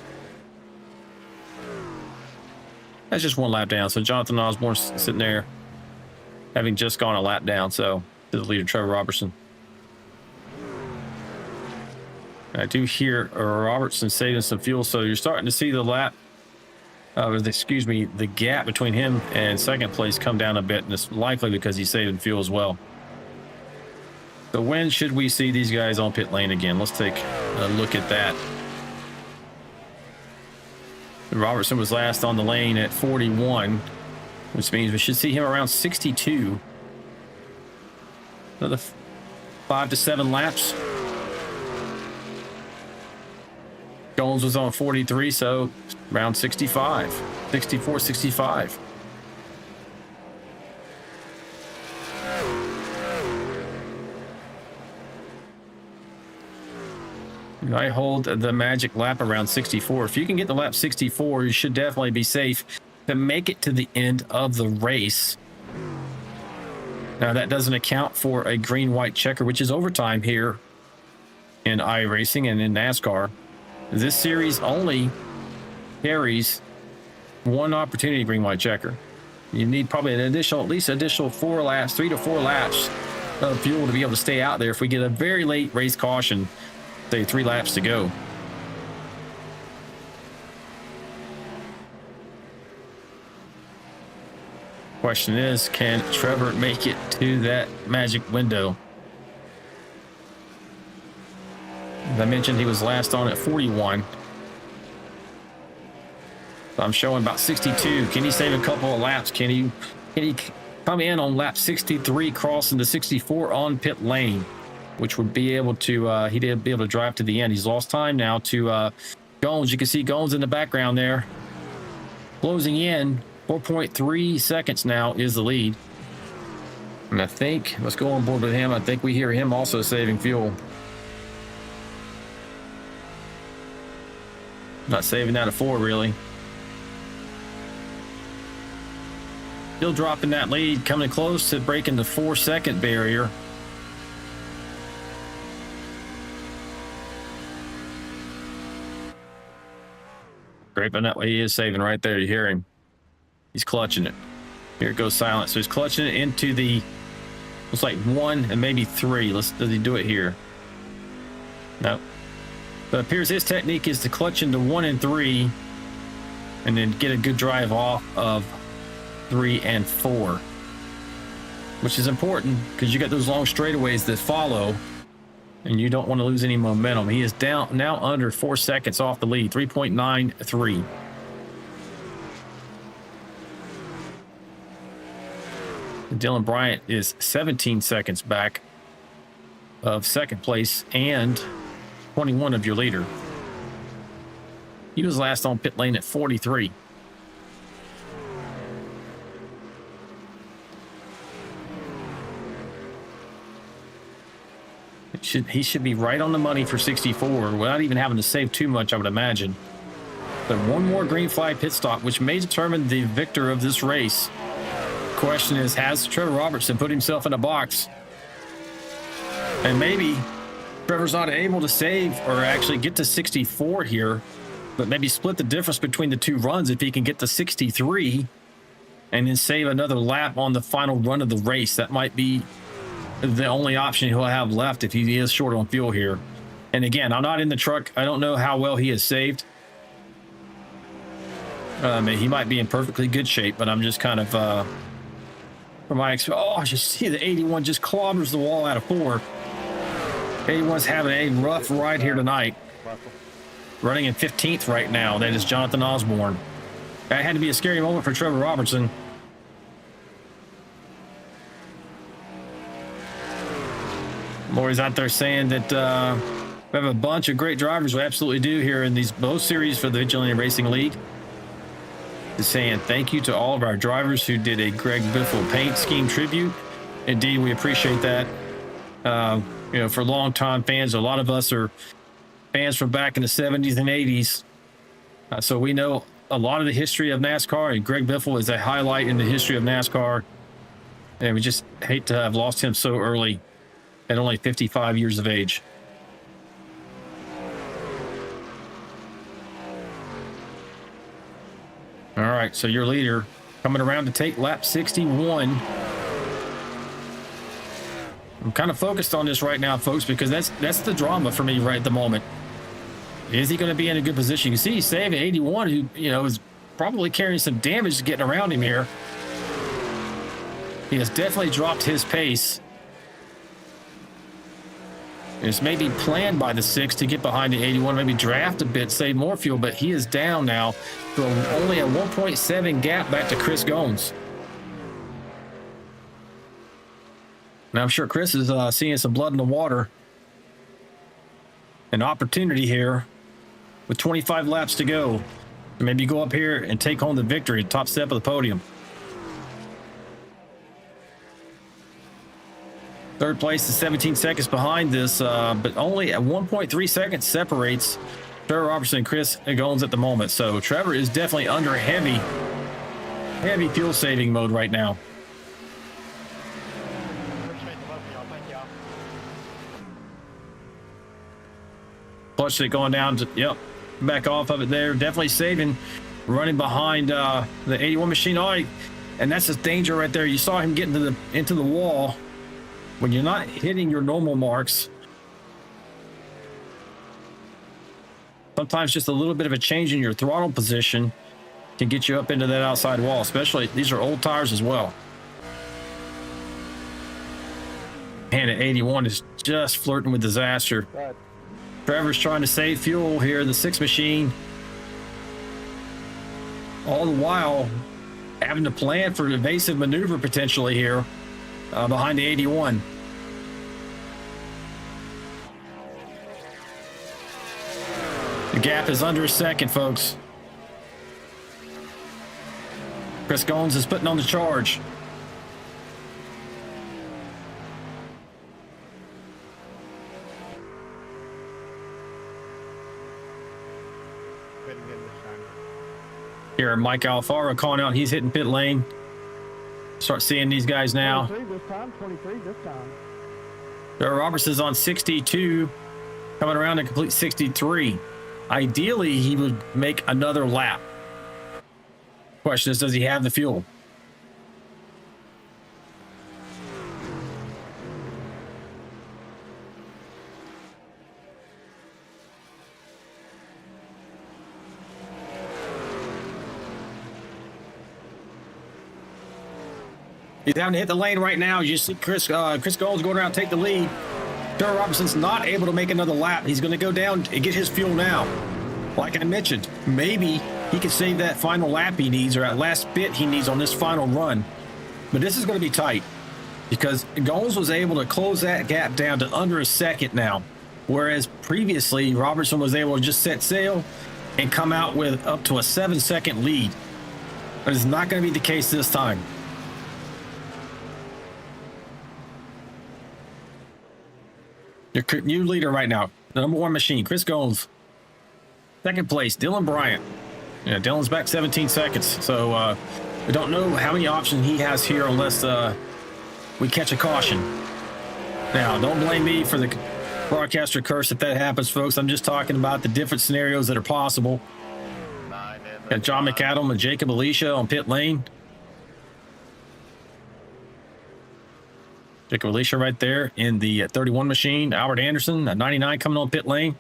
That's just 1 lap down. So Jonathan Osborne sitting there having just gone a lap down. So to the leader, Trevor Robertson. I do hear Robertson saving some fuel. So you're starting to see the the gap between him and 2nd place come down a bit, and it's likely because he's saving fuel as well. So when should we see these guys on pit lane again? Let's take a look at that. Robertson was last on the lane at 41, which means we should see him around 62. Another 5 to 7 laps. Jones was on 43, so around 65, 64, 65. I hold the magic lap around 64. If you can get the lap 64, you should definitely be safe to make it to the end of the race. Now, that doesn't account for a green-white checker, which is overtime here in iRacing and in NASCAR. This series only carries 1 opportunity green-white checker. You need probably an additional, at least additional 4 laps, 3 to 4 laps of fuel to be able to stay out there if we get a very late race caution, say 3 laps to go. Question is, can Trevor make it to that magic window? As I mentioned, he was last on at 41. So I'm showing about 62. Can he save a couple of laps? Can he come in on lap 63, cross into 64 on pit lane, which would be able to, he'd be able to drive to the end. He's lost time now to Gomes. You can see Gomes in the background there. Closing in, 4.3 seconds now is the lead. And I think, let's go on board with him. I think we hear him also saving fuel. Not saving that at 4, really. Still dropping that lead, coming close to breaking the 4-second barrier. Great, but that way he is saving right there. You hear him. He's clutching it. Here it goes silent. So he's clutching it into the, looks like 1 and maybe 3. Does he do it here? No. But it appears his technique is to clutch into 1 and 3 and then get a good drive off of 3 and 4, which is important because you got those long straightaways that follow and you don't want to lose any momentum. He is down now under 4 seconds off the lead, 3.93. Dylan Bryant is 17 seconds back of second place and 21 of your leader. He was last on pit lane at 43. He should be right on the money for 64 without even having to save too much, I would imagine. But one more green flag pit stop, which may determine the victor of this race. Question is, has Trevor Robertson put himself in a box? And maybe Trevor's not able to save or actually get to 64 here, but maybe split the difference between the 2 runs if he can get to 63 and then save another lap on the final run of the race. That might be the only option he'll have left if he is short on fuel here. And again, I'm not in the truck. I don't know how well he has saved. He might be in perfectly good shape, but I'm just kind of from my experience. Oh, I just see the 81 just clobbers the wall out of 4. 81's having a rough ride here tonight. Running in 15th right now. That is Jonathan Osborne. That had to be a scary moment for Trevor Robertson. Lori's out there saying that we have a bunch of great drivers. We absolutely do here in these both series for the Vigilante Racing League. He's saying thank you to all of our drivers who did a Greg Biffle paint scheme tribute. Indeed, we appreciate that. You know, for long-time fans, a lot of us are fans from back in the 70s and 80s. So we know a lot of the history of NASCAR, and Greg Biffle is a highlight in the history of NASCAR. And we just hate to have lost him so early at only 55 years of age. All right, so your leader coming around to take lap 61. I'm kind of focused on this right now, folks, because that's the drama for me right at the moment. Is he going to be in a good position? You see he's saving 81, who, you know, is probably carrying some damage getting around him here. He has definitely dropped his pace. It's maybe planned by the 6 to get behind the 81, maybe draft a bit, save more fuel, but he is down now to only a 1.7 gap back to Chris Gomes. Now, I'm sure Chris is seeing some blood in the water. An opportunity here with 25 laps to go. Maybe go up here and take home the victory, top step of the podium. Third place is 17 seconds behind this, but only at 1.3 seconds separates Trevor Robertson and Chris Gomes at the moment. So Trevor is definitely under heavy fuel saving mode right now. Clutch it going down to, yep, back off of it there. Definitely saving, running behind the 81 machine. All right, and that's his danger right there. You saw him getting into the wall. when you're not hitting your normal marks, sometimes just a little bit of a change in your throttle position can get you up into that outside wall, especially these are old tires as well. And at 81 is just flirting with disaster. Right. Trevor's trying to save fuel here, the 6 machine. All the while having to plan for evasive maneuver potentially here behind the 81. The gap is under a second, folks. Chris Goins is putting on the charge. Pitting in this time. Here, Mike Alfaro calling out. He's hitting pit lane. Start seeing these guys now. 23 this time, 23 this time. Trevor Robertson's on 62, coming around to complete 63. Ideally, he would make another lap. Question is, does he have the fuel? He's having to hit the lane right now. You see Chris Goins going around, take the lead. Trevor Robertson's not able to make another lap. He's going to go down and get his fuel now. Like I mentioned, maybe he can save that final lap he needs, or that last bit he needs on this final run. But this is going to be tight because Goins was able to close that gap down to under a second now, whereas previously Robertson was able to just set sail and come out with up to a 7-second lead. But it's not going to be the case this time. Your new leader right now, the number 1 machine, Chris Goins. Second place, Dylan Bryant. Yeah, Dylan's back 17 seconds. So we don't know how many options he has here unless we catch a caution. Now, don't blame me for the broadcaster curse if that happens, folks. I'm just talking about the different scenarios that are possible. Got John McAdam and Jacob Alicia on pit lane. Jacob Alicia right there in the 31 machine. Albert Anderson, 99 coming on pit lane.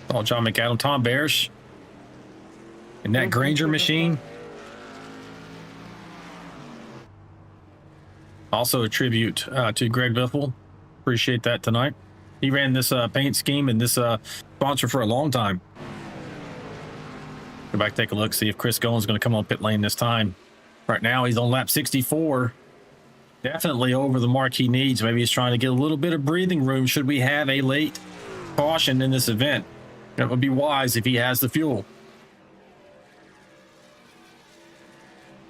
Oh, John McAdam, Tom Barish. And that Granger machine. Also a tribute to Greg Biffle. Appreciate that tonight. He ran this paint scheme and this sponsor for a long time. Go back, take a look, see if Chris Goins is going to come on pit lane this time. Right now, he's on lap 64. Definitely over the mark he needs. Maybe he's trying to get a little bit of breathing room should we have a late caution in this event. It would be wise if he has the fuel.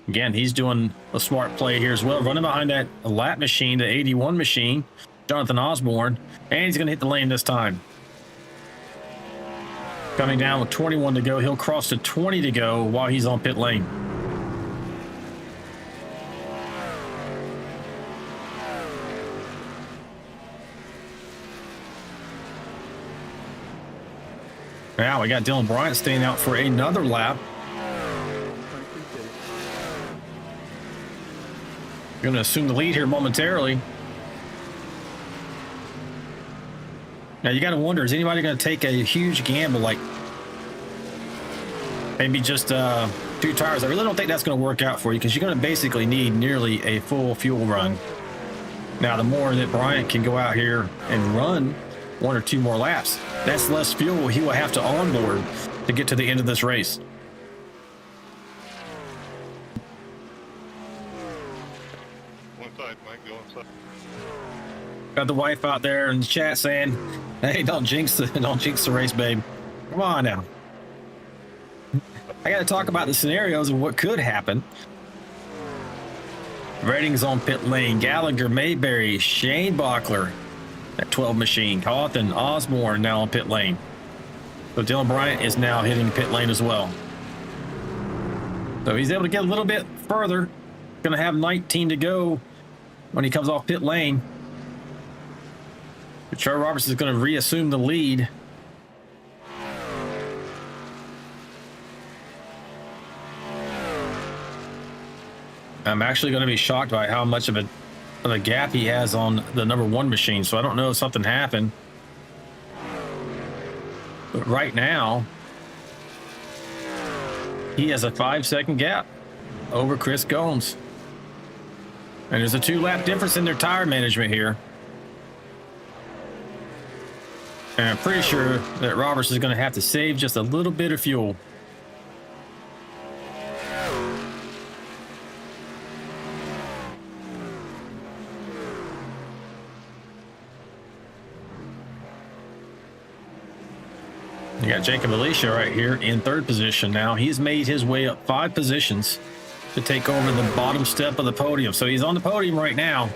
Again, he's doing a smart play here as well. Running behind that lap machine, the 81 machine, Jonathan Osborne. And he's going to hit the lane this time. Coming down with 21 to go. He'll cross to 20 to go while he's on pit lane. Now we got Dylan Bryant staying out for another lap. Going to assume the lead here momentarily. Now you got to wonder, is anybody going to take a huge gamble, like maybe just 2 tires? I really don't think that's going to work out for you because you're going to basically need nearly a full fuel run. Now, the more that Bryant can go out here and run 1 or 2 more laps, that's less fuel he will have to onboard to get to the end of this race. One side, Mike, go inside. Got the wife out there in the chat saying, "Hey, don't jinx the race, babe. Come on now." I got to talk about the scenarios of what could happen. Ratings on pit lane: Gallagher, Mayberry, Shane Bachler. That 12 machine, Cawthon, Osborne now on pit lane. So Dylan Bryant is now hitting pit lane as well. So he's able to get a little bit further. Going to have 19 to go when he comes off pit lane. But Trevor Roberts is going to reassume the lead. I'm actually going to be shocked by how much of a gap he has on the #1 machine. So I don't know if something happened. But right now, he has a 5-second gap over Chris Gomes. And there's a 2-lap difference in their tire management here. And I'm pretty sure that Roberts is going to have to save just a little bit of fuel. You got Jacob Alicia right here in 3rd position now. He's made his way up 5 positions to take over the bottom step of the podium. So he's on the podium right now.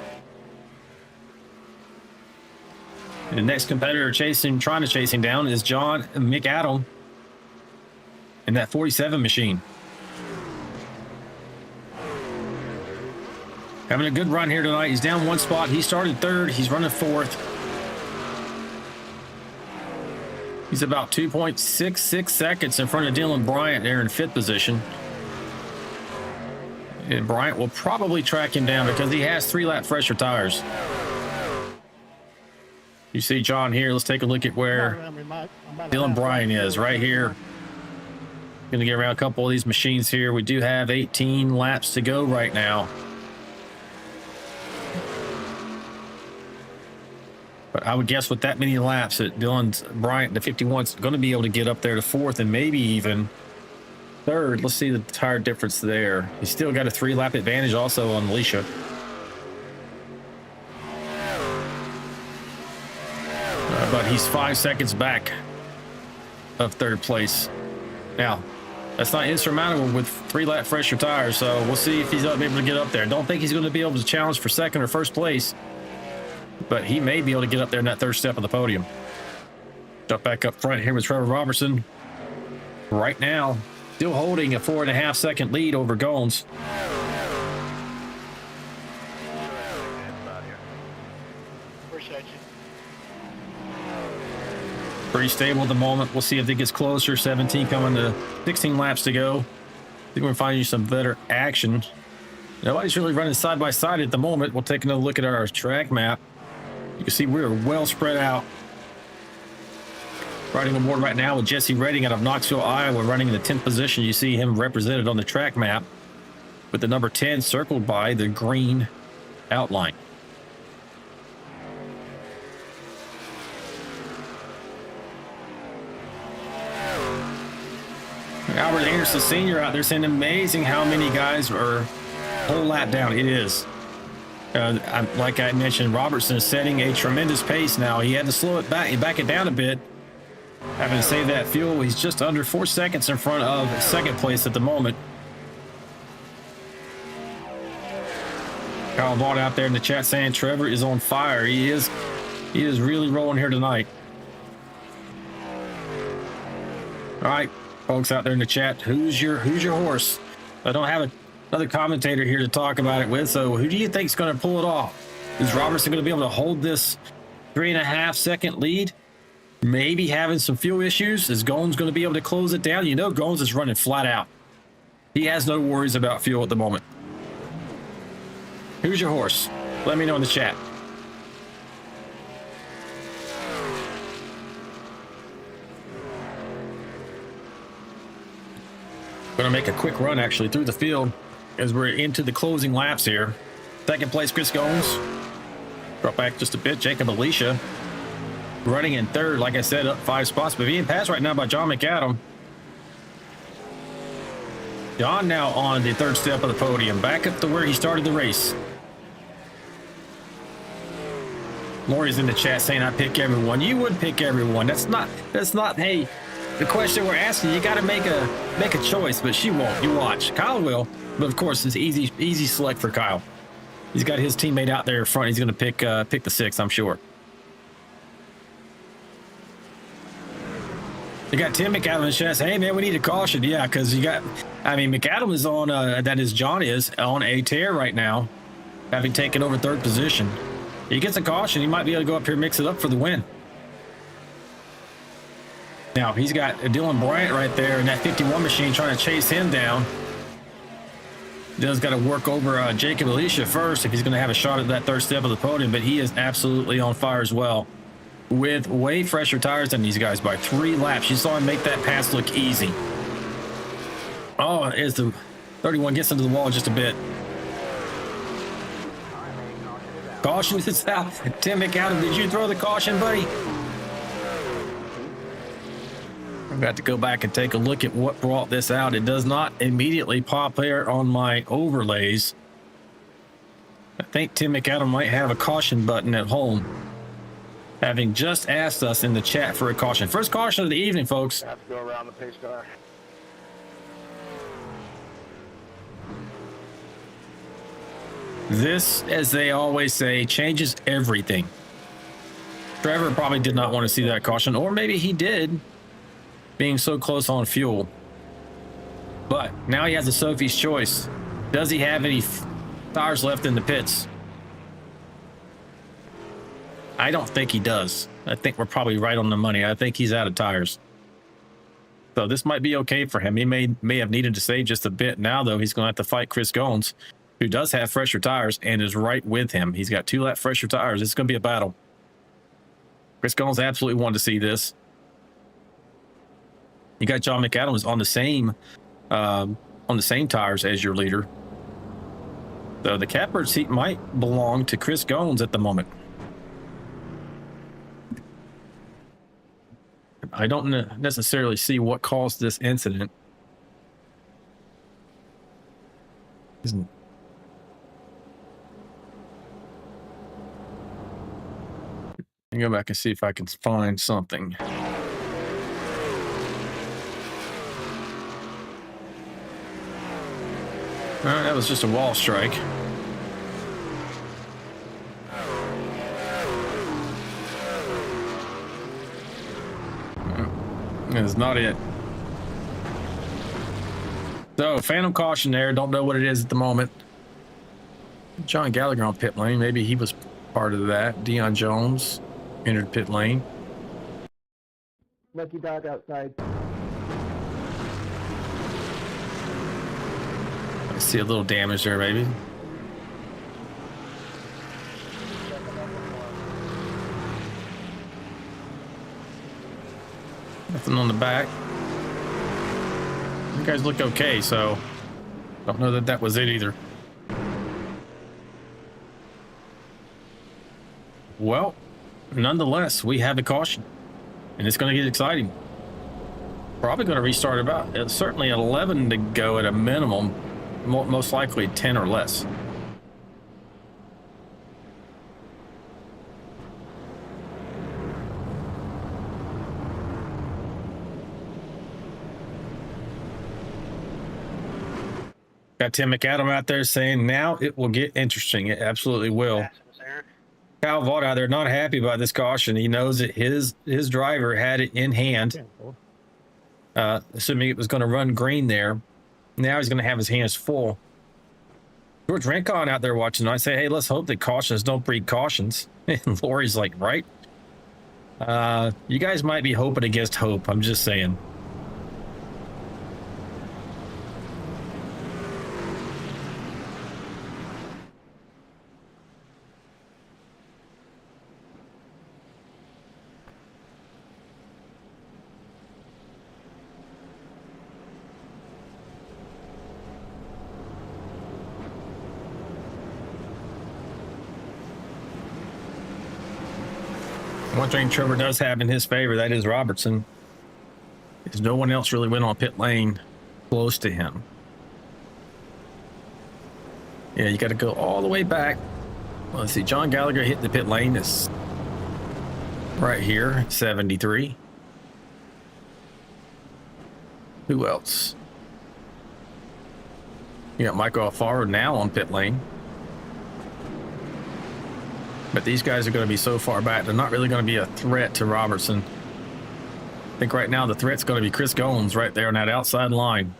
The next competitor trying to chase him down is John McAdam in that 47 machine. Having a good run here tonight. He's down 1 spot. He started 3rd. He's running 4th. He's about 2.66 seconds in front of Dylan Bryant there in 5th position. And Bryant will probably track him down because he has 3-lap fresher tires. You see John here. Let's take a look at where Dylan Bryant is right here. Going to get around a couple of these machines here. We do have 18 laps to go right now. But I would guess with that many laps that Dylan Bryant, the 51's going to be able to get up there to 4th and maybe even 3rd. Let's see the tire difference there. He's still got a 3-lap advantage also on Alicia. But he's 5 seconds back of 3rd place. Now, that's not insurmountable with 3-lap fresher tires, so we'll see if he's able to get up there. Don't think he's going to be able to challenge for 2nd or 1st place, but he may be able to get up there in that 3rd step of the podium. Jump back up front here with Trevor Robertson. Right now, still holding a 4.5-second lead over Gones. Appreciate you. Pretty stable at the moment. We'll see if it gets closer. 17 coming to 16 laps to go. I think we're finding some better action. Nobody's really running side by side at the moment. We'll take another look at our track map. You can see we're well spread out. Riding on board right now with Jesse Redding out of Knoxville, Iowa, running in the 10th position. You see him represented on the track map with the number 10 circled by the green outline. Albert Anderson Sr. out there saying amazing how many guys are a whole lap down. It is. Like I mentioned, Robertson is setting a tremendous pace now. He had to slow it back it down a bit. Having to save that fuel. He's just under 4 seconds in front of 2nd place at the moment. Kyle Vaughn out there in the chat saying Trevor is on fire. He is really rolling here tonight. All right, folks out there in the chat, who's your horse? I don't have another commentator here to talk about it with, so who do you think is going to pull it off? Is Robertson going to be able to hold this 3.5-second lead? Maybe having some fuel issues. Is Gones going to be able to close it down? You know Gones is running flat out. He has no worries about fuel at the moment. Who's your horse? Let me know in the chat. Going to make a quick run actually through the field as we're into the closing laps here. 2nd place, Chris Gomes. Drop back just a bit. Jacob Alicia running in 3rd, like I said, up 5 spots, but being passed right now by John McAdam. John now on the 3rd step of the podium, back up to where he started the race. Lori's in the chat saying I pick everyone. You would pick everyone. That's not, hey, the question we're asking, you got to make a choice, but she won't. You watch. Kyle will, but of course it's easy select for Kyle. He's got his teammate out there in front. He's going to pick the 6th, I'm sure. You got Tim McAdam in the chat. Hey, man, we need a caution. Yeah, because McAdam is on, that is John is on a tear right now, having taken over 3rd position. He gets a caution. He might be able to go up here and mix it up for the win. Now, he's got Dylan Bryant right there in that 51 machine trying to chase him down. Does got to work over Jacob Alicia first if he's going to have a shot at that third step of the podium, but he is absolutely on fire as well with way fresher tires than these guys by 3 laps. You saw him make that pass look easy. Oh, as the 31 gets into the wall just a bit. Caution is out. Tim McAdam, did you throw the caution, buddy? I've got to go back and take a look at what brought this out. It does not immediately pop there on my overlays. I think Tim McAdam might have a caution button at home, having just asked us in the chat for a caution. First caution of the evening, folks. Have to go around the pace car. This, as they always say, changes everything. Trevor probably did not want to see that caution, or maybe he did, being so close on fuel. But now he has a Sophie's choice. Does he have any tires left in the pits? I don't think he does. I think we're probably right on the money. I think he's out of tires. So this might be okay for him. He may have needed to save just a bit. Now, though, he's going to have to fight Chris Goins, who does have fresher tires and is right with him. He's got 2 lap fresher tires. It's going to be a battle. Chris Goins absolutely wanted to see this. You got John McAdams on the same tires as your leader. So the catbird seat might belong to Chris Goins at the moment. I don't necessarily see what caused this incident. Let me go back and see if I can find something. All right, that was just a wall strike. That's not it. So, phantom caution there. Don't know what it is at the moment. John Gallagher on pit lane. Maybe he was part of that. Dion Jones entered pit lane. Lucky dog outside. I see a little damage there, maybe. Nothing on the back. You guys look okay, so don't know that that was it either. Well, nonetheless, we have a caution, and it's going to get exciting. Probably going to restart about certainly 11 to go at a minimum, most likely 10 or less. Got Tim McAdam out there saying now it will get interesting. It absolutely will. Kyle Vaught out there not happy about this caution. He knows that his driver had it in hand, assuming it was going to run green there. Now he's going to have his hands full. George Rincon out there watching. I say, hey, let's hope that cautions don't breed cautions. And Lori's like, right? You guys might be hoping against hope. I'm just saying. One thing Trevor does have in his favor, that is Robertson, is no one else really went on pit lane close to him. Yeah, you got to go all the way back. Let's see, John Gallagher hit the pit lane. It's right here, 73. Who else? You got Michael Alfaro now on pit lane. But these guys are going to be so far back, they're not really going to be a threat to Robertson. I think right now the threat's going to be Chris Goins right there on that outside line.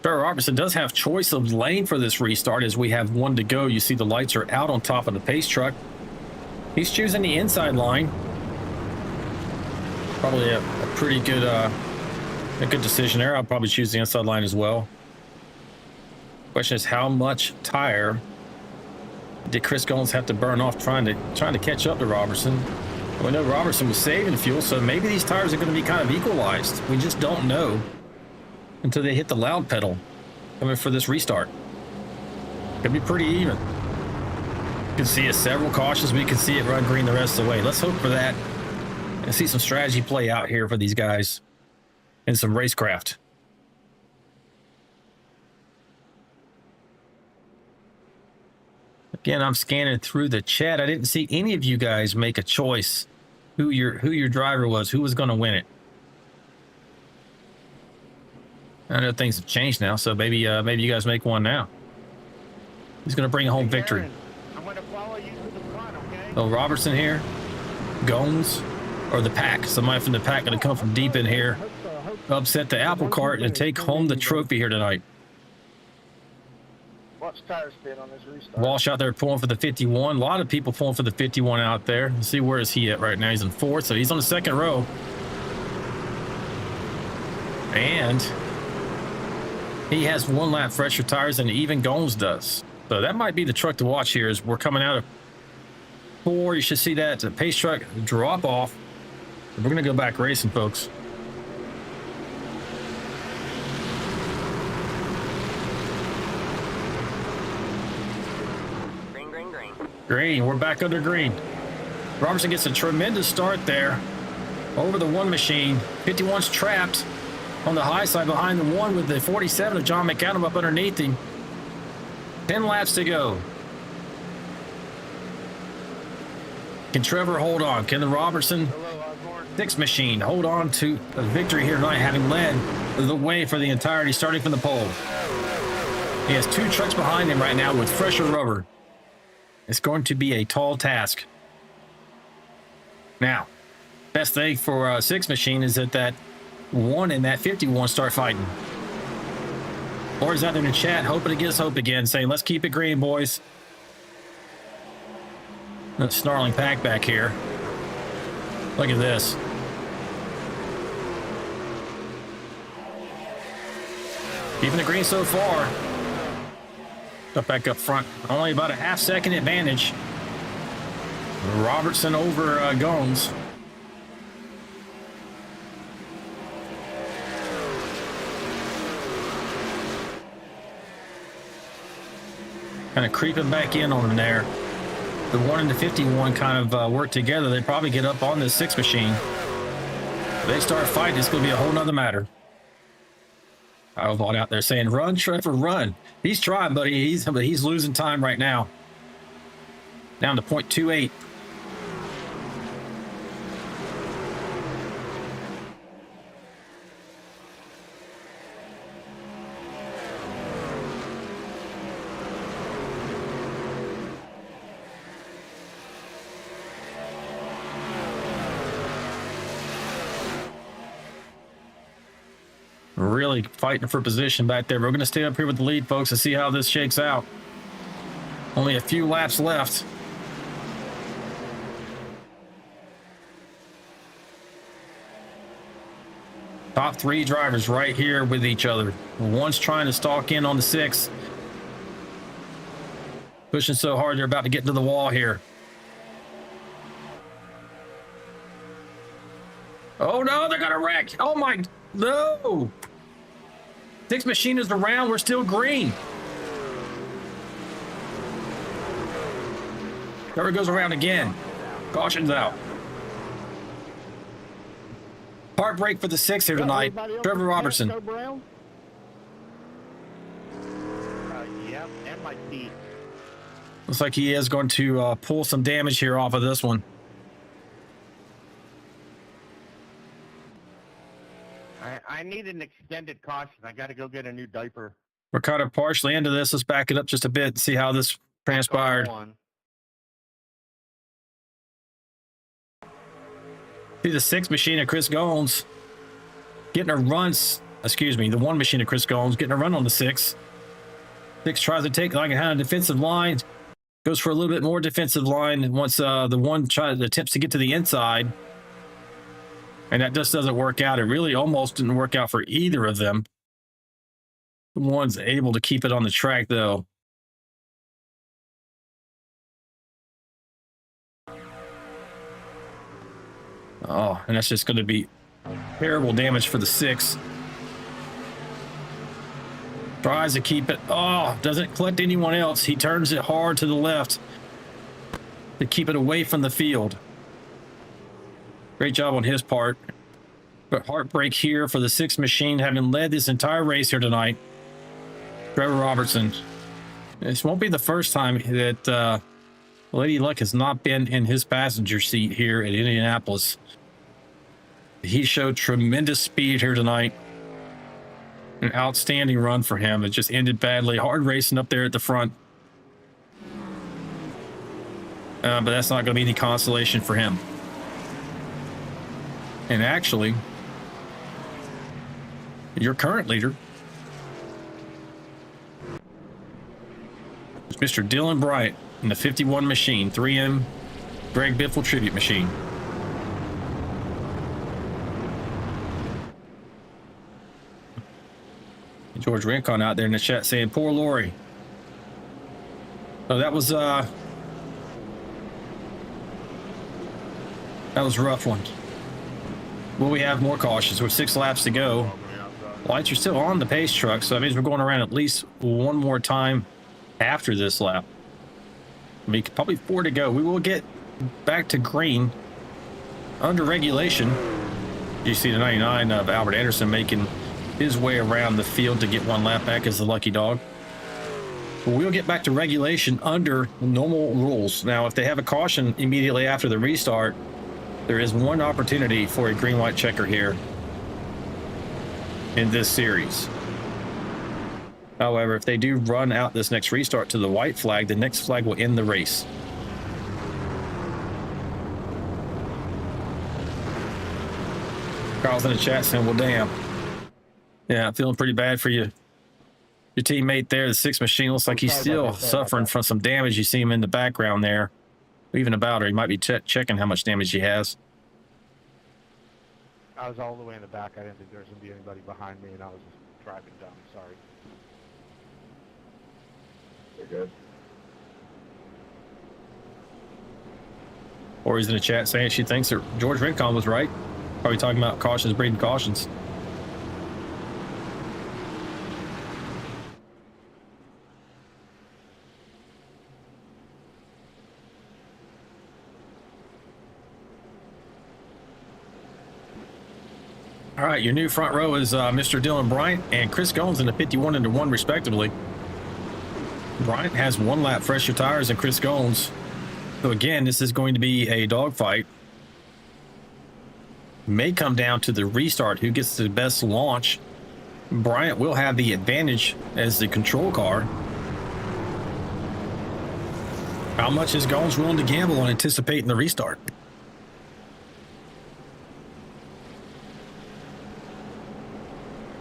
Trevor Robertson does have choice of lane for this restart as we have 1 to go. You see the lights are out on top of the pace truck. He's choosing the inside line. Probably a pretty good, a good decision there. I'll probably choose the inside line as well. Question is, how much tire did Chris Goins have to burn off trying to catch up to Robertson? We know Robertson was saving fuel, so maybe these tires are going to be kind of equalized. We just don't know until they hit the loud pedal coming for this restart. Could be pretty even. You can see it several cautions. We can see it run green the rest of the way. Let's hope for that and see some strategy play out here for these guys and some racecraft. Again, I'm scanning through the chat. I didn't see any of you guys make a choice who your driver was, who was going to win it. I know things have changed now, so maybe you guys make one now. Who's going to bring home victory? I'm going to follow you to the front, okay? Oh, Robertson here, Goins, or the pack. Somebody from the pack going to come from deep in here, upset the apple cart, and take home the trophy here tonight. What's tire spin on this restart? Walsh out there pulling for the 51. A lot of people pulling for the 51 out there. Let's see, where is he at right now? He's in fourth, so he's on the second row. And he has one lap fresher tires than even Goins does. So that might be the truck to watch here as we're coming out of 4. You should see that pace truck drop off. We're going to go back racing, folks. Green, we're back under green. Robertson gets a tremendous start there over the 1 machine. 51's trapped on the high side behind the 1 with the 47 of John McAdam up underneath him. 10 laps to go. Can Trevor hold on? Can the Robertson 6 machine hold on to a victory here tonight, having led the way for the entirety, starting from the pole? He has 2 trucks behind him right now with fresher rubber. It's going to be a tall task. Now, best thing for 6 machine is that 1 and that 51 start fighting. Or is out there in the chat hoping against hope again, saying, let's keep it green, boys. That snarling pack back here. Look at this. Keeping the green so far. Up back up front. Only about a half-second advantage. Robertson over Goins. Kind of creeping back in on him there. The 1 and the 51 kind of work together. They probably get up on this 6 machine. If they start fighting, it's going to be a whole nother matter. I've out there saying, run, Trevor, run. He's trying, buddy. He's losing time right now. Down to 0.28. Really fighting for position back there. We're going to stay up here with the lead, folks, and see how this shakes out. Only a few laps left. Top 3 drivers right here with each other. One's trying to stalk in on the 6. Pushing so hard, they're about to get into the wall here. Oh, no, they're going to wreck. Oh, my... No! 6 machine is around. We're still green. Trevor goes around again. Caution's out. Heartbreak for the 6 here tonight. Trevor Robertson. Yeah, and my feet. Looks like he is going to pull some damage here off of this one. I need an extended caution. I got to go get a new diaper. We're kind of partially into this. Let's back it up just a bit and see how this transpired. See the 6 machine of Chris Goins getting a run. Excuse me, the 1 machine of Chris Goins getting a run on the 6. 6 tries to take like a kind of defensive line. Goes for a little bit more defensive line once the 1 attempts to get to the inside. And that just doesn't work out. It really almost didn't work out for either of them. one's able to keep it on the track, though. Oh, and that's just going to be terrible damage for the 6. Tries to keep it. Oh, doesn't collect anyone else. He turns it hard to the left to keep it away from the field. Great job on his part. But heartbreak here for the 6 machine, having led this entire race here tonight. Trevor Robertson. This won't be the first time that Lady Luck has not been in his passenger seat here at Indianapolis. He showed tremendous speed here tonight. An outstanding run for him. It just ended badly. Hard racing up there at the front. But that's not going to be any consolation for him. And actually, your current leader is Mr. Dylan Bryant in the 51 machine, 3M Greg Biffle tribute machine. George Rincon out there in the chat saying, poor Lori. So that was a rough one. Will we have more cautions? With 6 laps to go. Lights are still on the pace truck, so that means we're going around at least one more time after this lap. I mean, probably 4 to go. We will get back to green under regulation. You see the 99 of Albert Anderson making his way around the field to get 1 lap back as the lucky dog. But we'll get back to regulation under normal rules. Now, if they have a caution immediately after the restart, there is one opportunity for a green-white checker here in this series. However, if they do run out this next restart to the white flag, the next flag will end the race. Carl's in the chat saying, well, damn. Yeah, I'm feeling pretty bad for you. Your teammate there, the 6 machine, looks like he's still suffering from some damage. You see him in the background there. Even about her, he might be checking how much damage he has. I was all the way in the back. I didn't think there was going to be anybody behind me, and I was just driving down. Sorry. You're good. Or he's in the chat saying she thinks that George Rincon was right. Probably talking about cautions, breeding cautions. All right, your new front row is Mr. Dylan Bryant and Chris Goins in the 51 and 1 respectively. Bryant has 1 lap fresher tires than Chris Goins. So again, this is going to be a dogfight. May come down to the restart, who gets the best launch. Bryant will have the advantage as the control car. How much is Goins willing to gamble on anticipating the restart?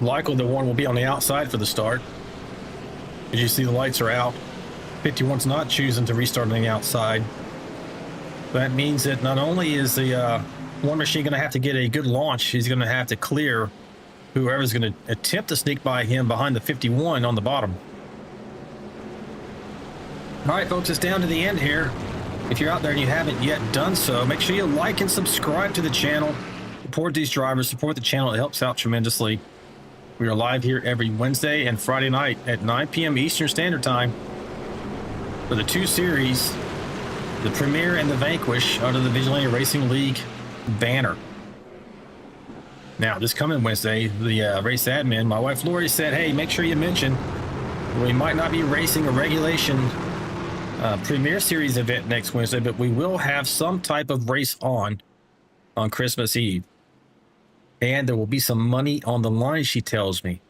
Likely the one will be on the outside for the start. As you see, the lights are out. 51's not choosing to restart on the outside. That means that not only is the one machine going to have to get a good launch, he's going to have to clear whoever's going to attempt to sneak by him behind the 51 on the bottom. All right, folks, it's down to the end here. If you're out there and you haven't yet done so, make sure you like and subscribe to the channel. Support these drivers, support the channel. It helps out tremendously. We are live here every Wednesday and Friday night at 9 p.m. Eastern Standard Time for the 2 series, the Premiere and the Vanquish, under the Vigilante Racing League banner. Now, this coming Wednesday, the race admin, my wife Lori, said, hey, make sure you mention we might not be racing a regulation Premiere Series event next Wednesday, but we will have some type of race on Christmas Eve. And there will be some money on the line, she tells me.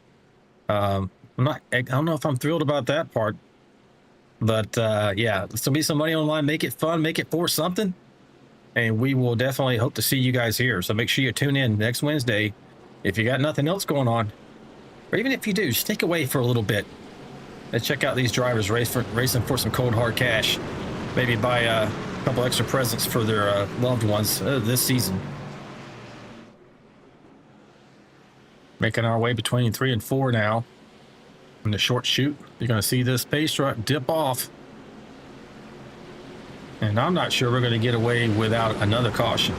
I don't know if I'm thrilled about that part. But yeah, there'll be some money on the line. Make it fun, make it for something. And we will definitely hope to see you guys here. So make sure you tune in next Wednesday. If you got nothing else going on, or even if you do, stick away for a little bit. Let's check out these drivers racing for some cold hard cash. Maybe buy a couple extra presents for their loved ones this season. Making our way between 3 and 4 now. in the short chute. You're going to see this pace truck dip off. And I'm not sure we're going to get away without another caution.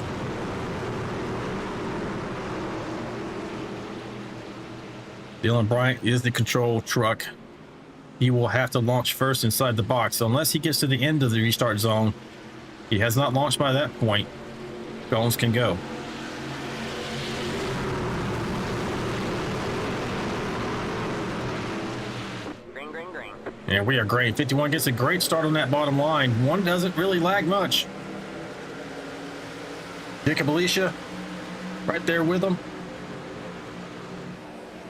Dylan Bryant is the control truck. He will have to launch first inside the box. So unless he gets to the end of the restart zone, he has not launched by that point. Gomes can go. Green. And we are great. 51 gets a great start on that bottom line. One doesn't really lag much. Jacob Alicia right there with him.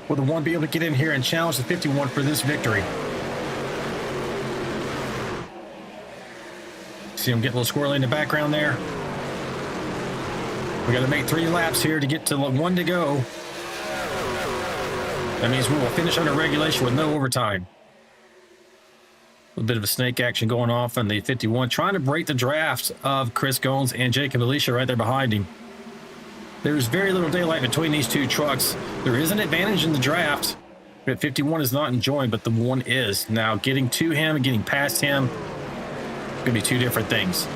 Will the one be able to get in here and challenge the 51 for this victory? See him get a little squirrely in the background there. We got to make 3 laps here to get to 1 to go. That means we will finish under regulation with no overtime. A bit of a snake action going off on the 51, trying to break the draft of Chris Gomes and Jacob Alicia right there behind him. There's very little daylight between these two trucks. There is an advantage in the draft that 51 is not enjoying, but the one is. Now getting to him and getting past him, going to be 2 different things.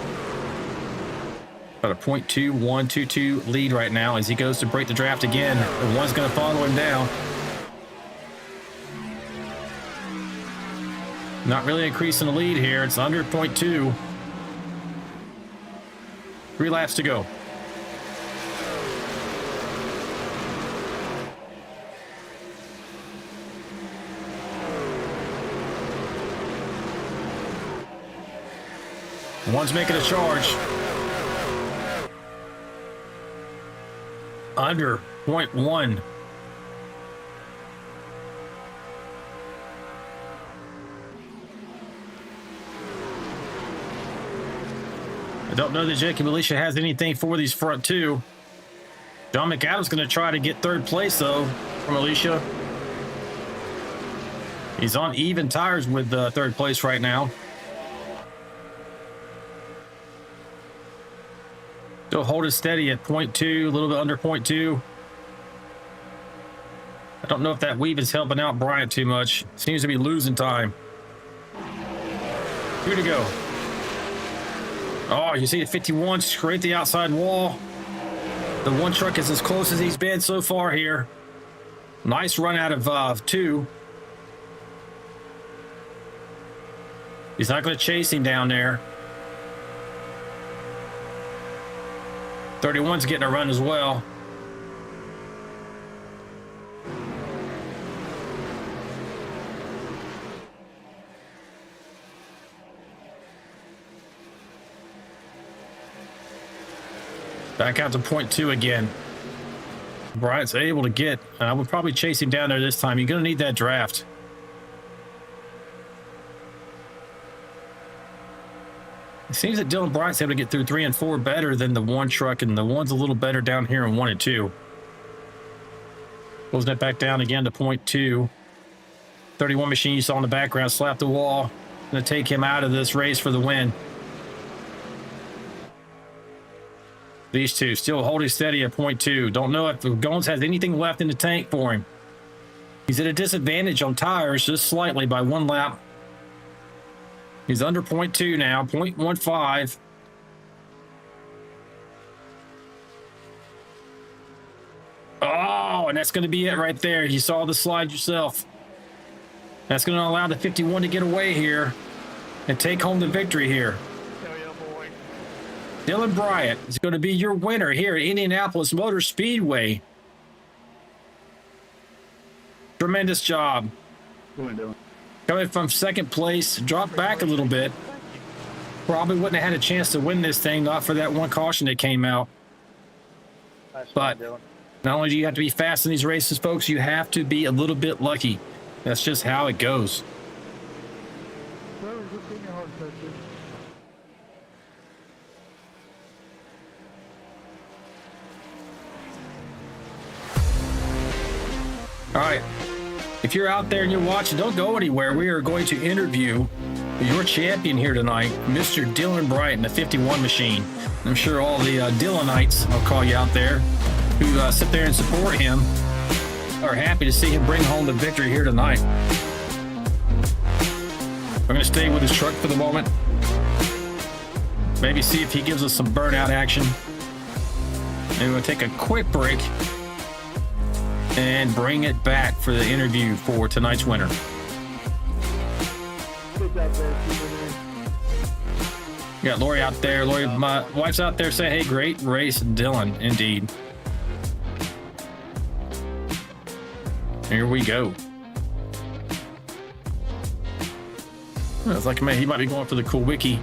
Got a 0.2122 lead right now as he goes to break the draft again. The one's going to follow him down. Not really increasing the lead here. It's under 0.2. 3 laps to go. One's making a charge. Under 0.1. I don't know that Jacob Alicia has anything for these front 2. John McAdams going to try to get 3rd place, though, from Alicia. He's on even tires with 3rd place right now. Still holding steady at 0.2, a little bit under 0.2. I don't know if that weave is helping out Bryant too much. Seems to be losing time. 2 to go. Oh, you see the 51 scrape the outside wall. The one truck is as close as he's been so far here. Nice run out of 2. He's not going to chase him down there. 31's getting a run as well. Back out to 0.2 again. Bryant's able to get, I would probably chase him down there this time. You're going to need that draft. It seems that Dylan Bryant's able to get through 3 and 4 better than the one truck, and the one's a little better down here in 1 and 2. Closing it back down again to 0.2. 31 machine you saw in the background slap the wall. Going to take him out of this race for the win. These two still holding steady at 0.2. Don't know if Gomes has anything left in the tank for him. He's at a disadvantage on tires just slightly by 1 lap. He's under 0.2 now, 0.15. Oh, and that's going to be it right there. You saw the slide yourself. That's going to allow the 51 to get away here and take home the victory here. Dylan Bryant is going to be your winner here at Indianapolis Motor Speedway. Tremendous job. Coming from 2nd place, dropped back a little bit. Probably wouldn't have had a chance to win this thing, not for that one caution that came out. But not only do you have to be fast in these races, folks, you have to be a little bit lucky. That's just how it goes. All right. If you're out there and you're watching, don't go anywhere. We are going to interview your champion here tonight, Mr. Dylan Bryant, the 51 machine. I'm sure all the Dylanites, I'll call you out there, who sit there and support him, are happy to see him bring home the victory here tonight. We're going to stay with his truck for the moment. Maybe see if he gives us some burnout action. And we'll take a quick break and bring it back for the interview for tonight's winner. We got Lori out there. Lori, my wife's out there saying, hey, great race, Dylan. Indeed. Here we go. It's like, man, he might be going for the cool wiki.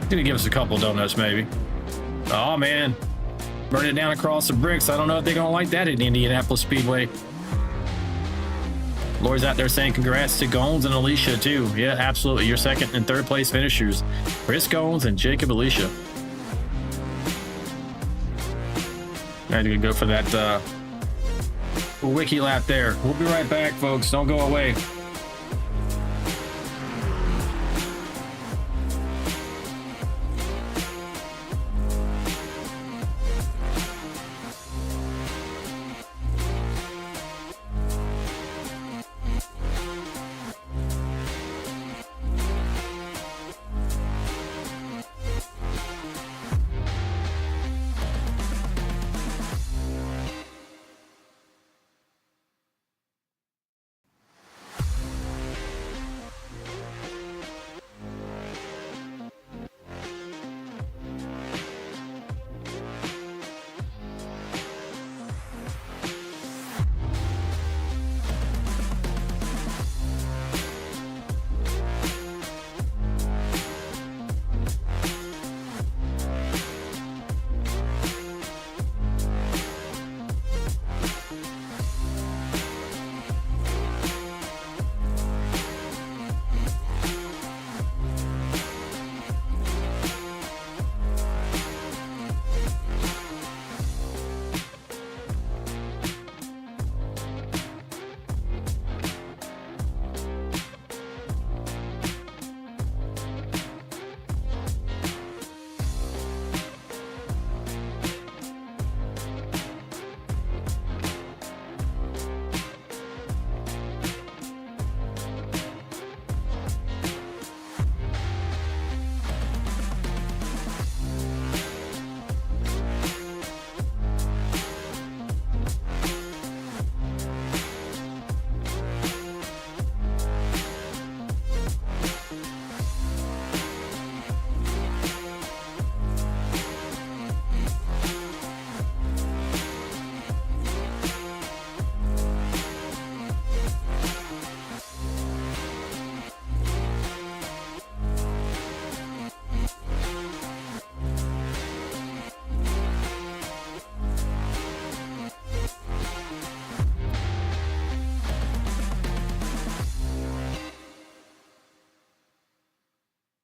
He's gonna give us a couple donuts, maybe. Oh man, burn it down across the bricks. I don't know if they're gonna like that at Indianapolis Speedway. Lori's out there saying congrats to Gones and Alicia too. Yeah, absolutely. Your second and third place finishers, Chris Gones and Jacob Alicia. I'm gonna go for that wiki lap there. We'll be right back, folks. Don't go away.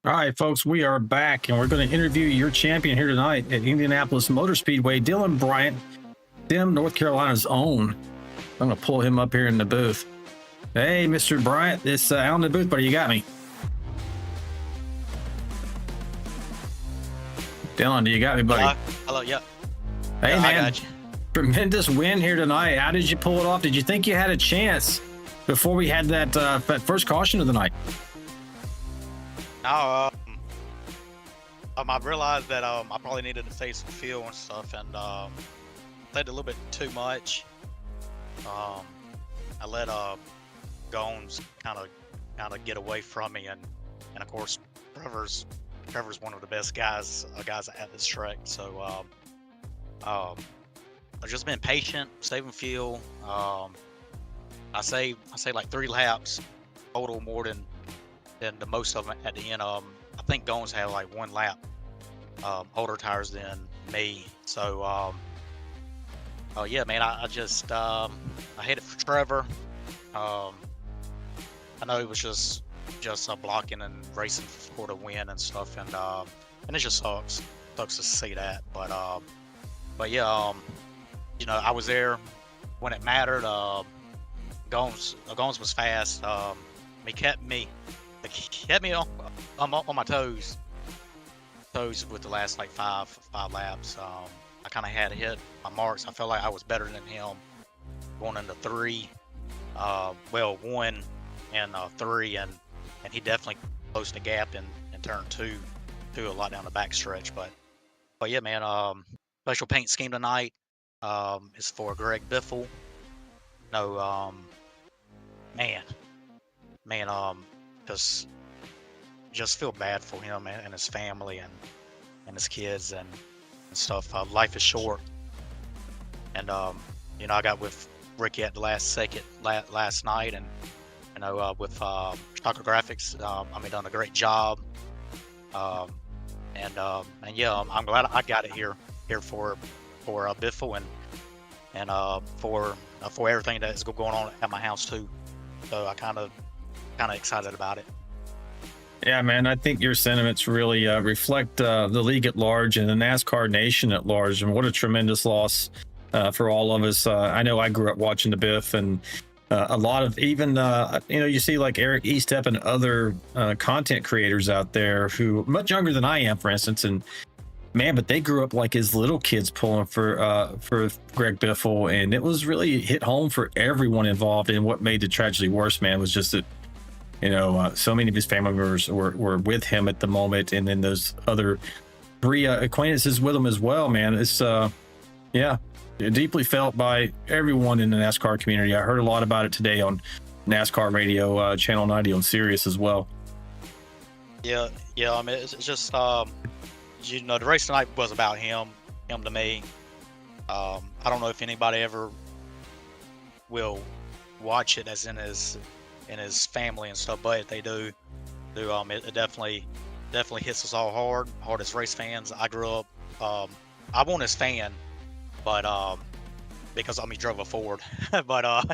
All right, folks, we are back, and we're going to interview your champion here tonight at Indianapolis Motor Speedway, Dylan Bryant, North Carolina's own. I'm going to pull him up here in the booth. Hey, Mr. Bryant, it's out in the booth, buddy. You got me. Dylan, do you got me, buddy? Hello, yeah. Hey, yeah, man. I got you. Tremendous win here tonight. How did you pull it off? Did you think you had a chance before we had that first caution of the night? No, I realized that I probably needed to save some fuel and stuff, and played a little bit too much. I let Gones kind of get away from me, and of course Trevor's one of the best guys at this track. So I've just been patient, saving fuel. I say like 3 laps total, more than the most of them at the end. I think Gones had like 1 lap older tires than me. So yeah, man, I just I hit it for Trevor. I know it was just blocking and racing for the win and stuff, and it just sucks to see that. But yeah, you know, I was there when it mattered. Gones was fast. He kept me on my toes with the last like five laps. I kind of had hit my marks. I felt like I was better than him going into 3. 1 in 3, and he definitely closed the gap in turn 2 a lot down the back stretch. But yeah, man, special paint scheme tonight is for Greg Biffle. No, man, just feel bad for him and his family and his kids and stuff. Life is short, and I got with Ricky at the last night, and with Shocker Graphics, done a great job, and yeah, I'm glad I got it here for Biffle and for everything that is going on at my house too. So I kind of excited about it. Yeah, man, I think your sentiments really reflect the league at large and the NASCAR nation at large, and what a tremendous loss for all of us. I know I grew up watching the Biff, and a lot of even you see like Eric Estep and other content creators out there who much younger than I am, for instance, and man, but they grew up like as little kids pulling for Greg Biffle, and it was really hit home for everyone involved. And what made the tragedy worse, man, was just that so many of his family members were with him at the moment, and then those other 3 acquaintances with him as well, man. It's deeply felt by everyone in the NASCAR community. I heard a lot about it today on NASCAR radio, Channel 90 on Sirius as well. Yeah, I mean, it's just the race tonight was about him to me. I don't know if anybody ever will watch it as in his family and stuff, but they do. It definitely hits us all hard as race fans. I grew up, I wasn't his fan, but because he drove a Ford, but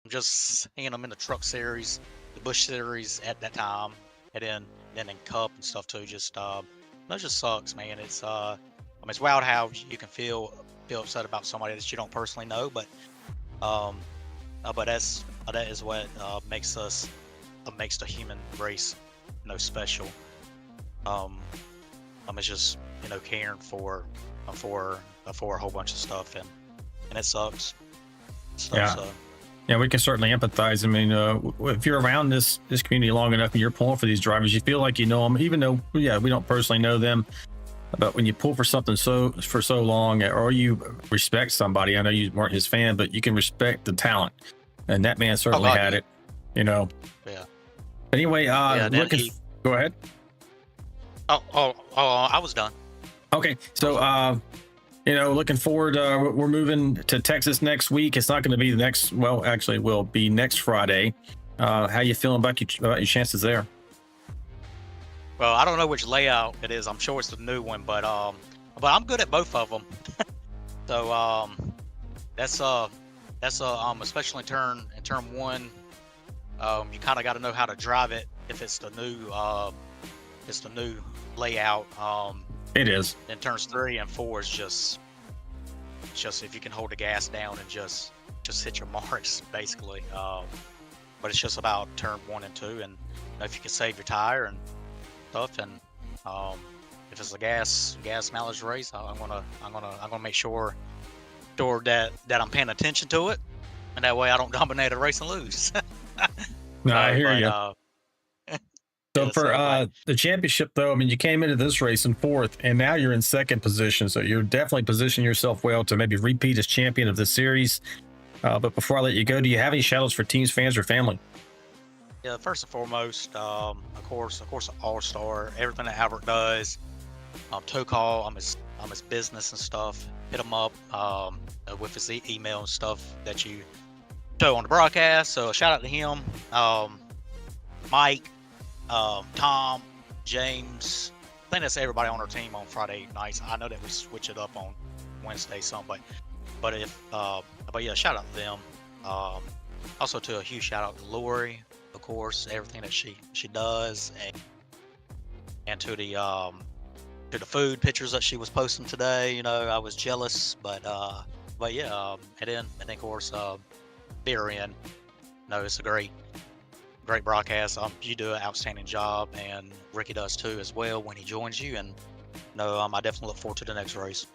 just seeing him in the Truck Series, the Busch Series at that time, and then in Cup and stuff too, just that just sucks, man. It's it's wild how you can feel upset about somebody that you don't personally know, but that is what makes the human race special. It's just caring for a whole bunch of stuff, and it sucks. Yeah, we can certainly empathize. I mean, if you're around this community long enough and you're pulling for these drivers, you feel like you know them, even though we don't personally know them. But when you pull for something for so long, or you respect somebody, I know you weren't his fan, but you can respect the talent, and that man certainly had it. Yeah. Anyway, go ahead. Oh, I was done. Okay, so looking forward. We're moving to Texas next week. It's not going to be the next. Well, actually, it will be next Friday. How you feeling about your chances there? Well, I don't know which layout it is. I'm sure it's the new one, but I'm good at both of them. So that's especially in turn 1. You kind of got to know how to drive it if it's the new layout. It is. Then turns 3 and 4 is just if you can hold the gas down and just hit your marks basically. But it's just about turn 1 and 2, and if you can save your tire and stuff, and if it's a gas mileage race, I'm gonna make sure that I'm paying attention to it, and that way I don't dominate a race and lose. No, I hear you. So for the championship, though, I mean, you came into this race in 4th, and now you're in 2nd position. So you're definitely positioning yourself well to maybe repeat as champion of the series. But before I let you go, do you have any shout outs for teams, fans, or family? Yeah, first and foremost, of course, All-Star, everything that Albert does. Toe call, I'm his business and stuff. Hit him up with his email and stuff that you show on the broadcast. So shout out to him. Mike, Tom, James, I think that's everybody on our team on Friday nights. I know that we switch it up on Wednesday some, but yeah, shout out to them. Also to a huge shout out to Lori, of course, everything that she does, and to the food pictures that she was posting today. I was jealous, but yeah, and then of course VRL. It's a great broadcast. You do an outstanding job, and Ricky does too as well when he joins you. And I definitely look forward to the next race.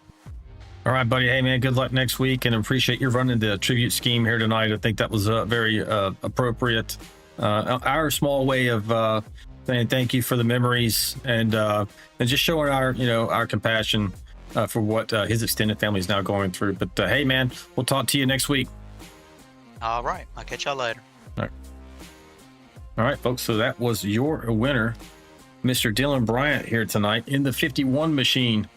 All right, buddy. Hey, man, good luck next week, and appreciate you running the tribute scheme here tonight. I think that was very appropriate. Our small way of saying thank you for the memories and just showing our compassion for what his extended family is now going through. But hey, man, we'll talk to you next week. All right. I'll catch y'all later. All right, folks. So that was your winner, Mr. Dylan Bryant, here tonight in the 51 machine.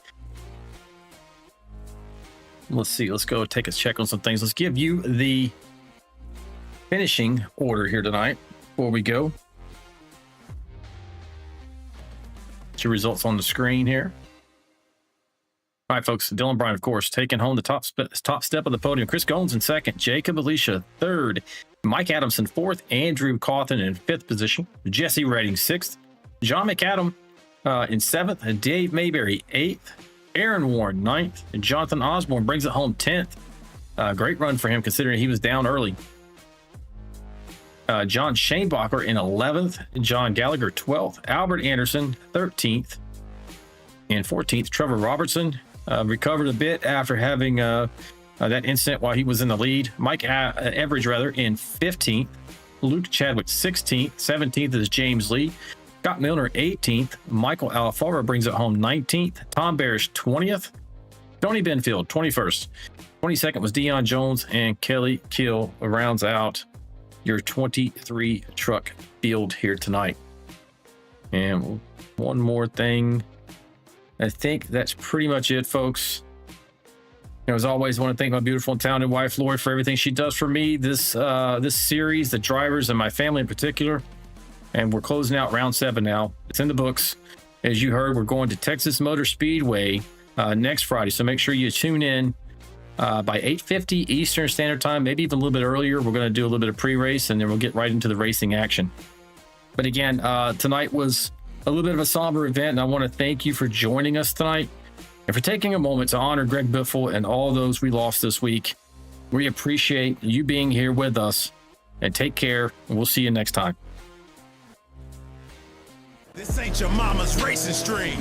Let's see. Let's go take a check on some things. Let's give you the finishing order here tonight before we go. Get your results on the screen here. All right, folks. Dylan Bryant, of course, taking home the top step of the podium. Chris Goins in second. Jacob Alicia third. Mike Adamson fourth. Andrew Cawthon in fifth position. Jesse Redding sixth. John McAdam in seventh. Dave Mayberry eighth. Aaron Warren ninth. And Jonathan Osborne brings it home 10th. Great run for him considering he was down early. John Shanebacher in 11th. John Gallagher 12th. Albert Anderson 13th. And 14th, Trevor Robertson recovered a bit after having that incident while he was in the lead. Mike Everidge, in 15th. Luke Chadwick 16th. 17th is James Lee. Scott Milner 18th. Michael Alfaro brings it home 19th. Tom Barish 20th. Tony Benfield 21st. 22nd was Deion Jones, and Kelly Kill rounds out your 23 truck field here tonight. And one more thing. I think that's pretty much it, folks. As always, I want to thank my beautiful and talented wife, Lori, for everything she does for me, this series, the drivers, and my family in particular. And we're closing out round 7 now. It's in the books. As you heard, we're going to Texas Motor Speedway next Friday. So make sure you tune in by 8:50 Eastern Standard Time, maybe even a little bit earlier. We're going to do a little bit of pre-race, and then we'll get right into the racing action. But again, tonight was a little bit of a somber event, and I want to thank you for joining us tonight and for taking a moment to honor Greg Biffle and all those we lost this week. We appreciate you being here with us, and take care, and we'll see you next time. This ain't your mama's racing stream.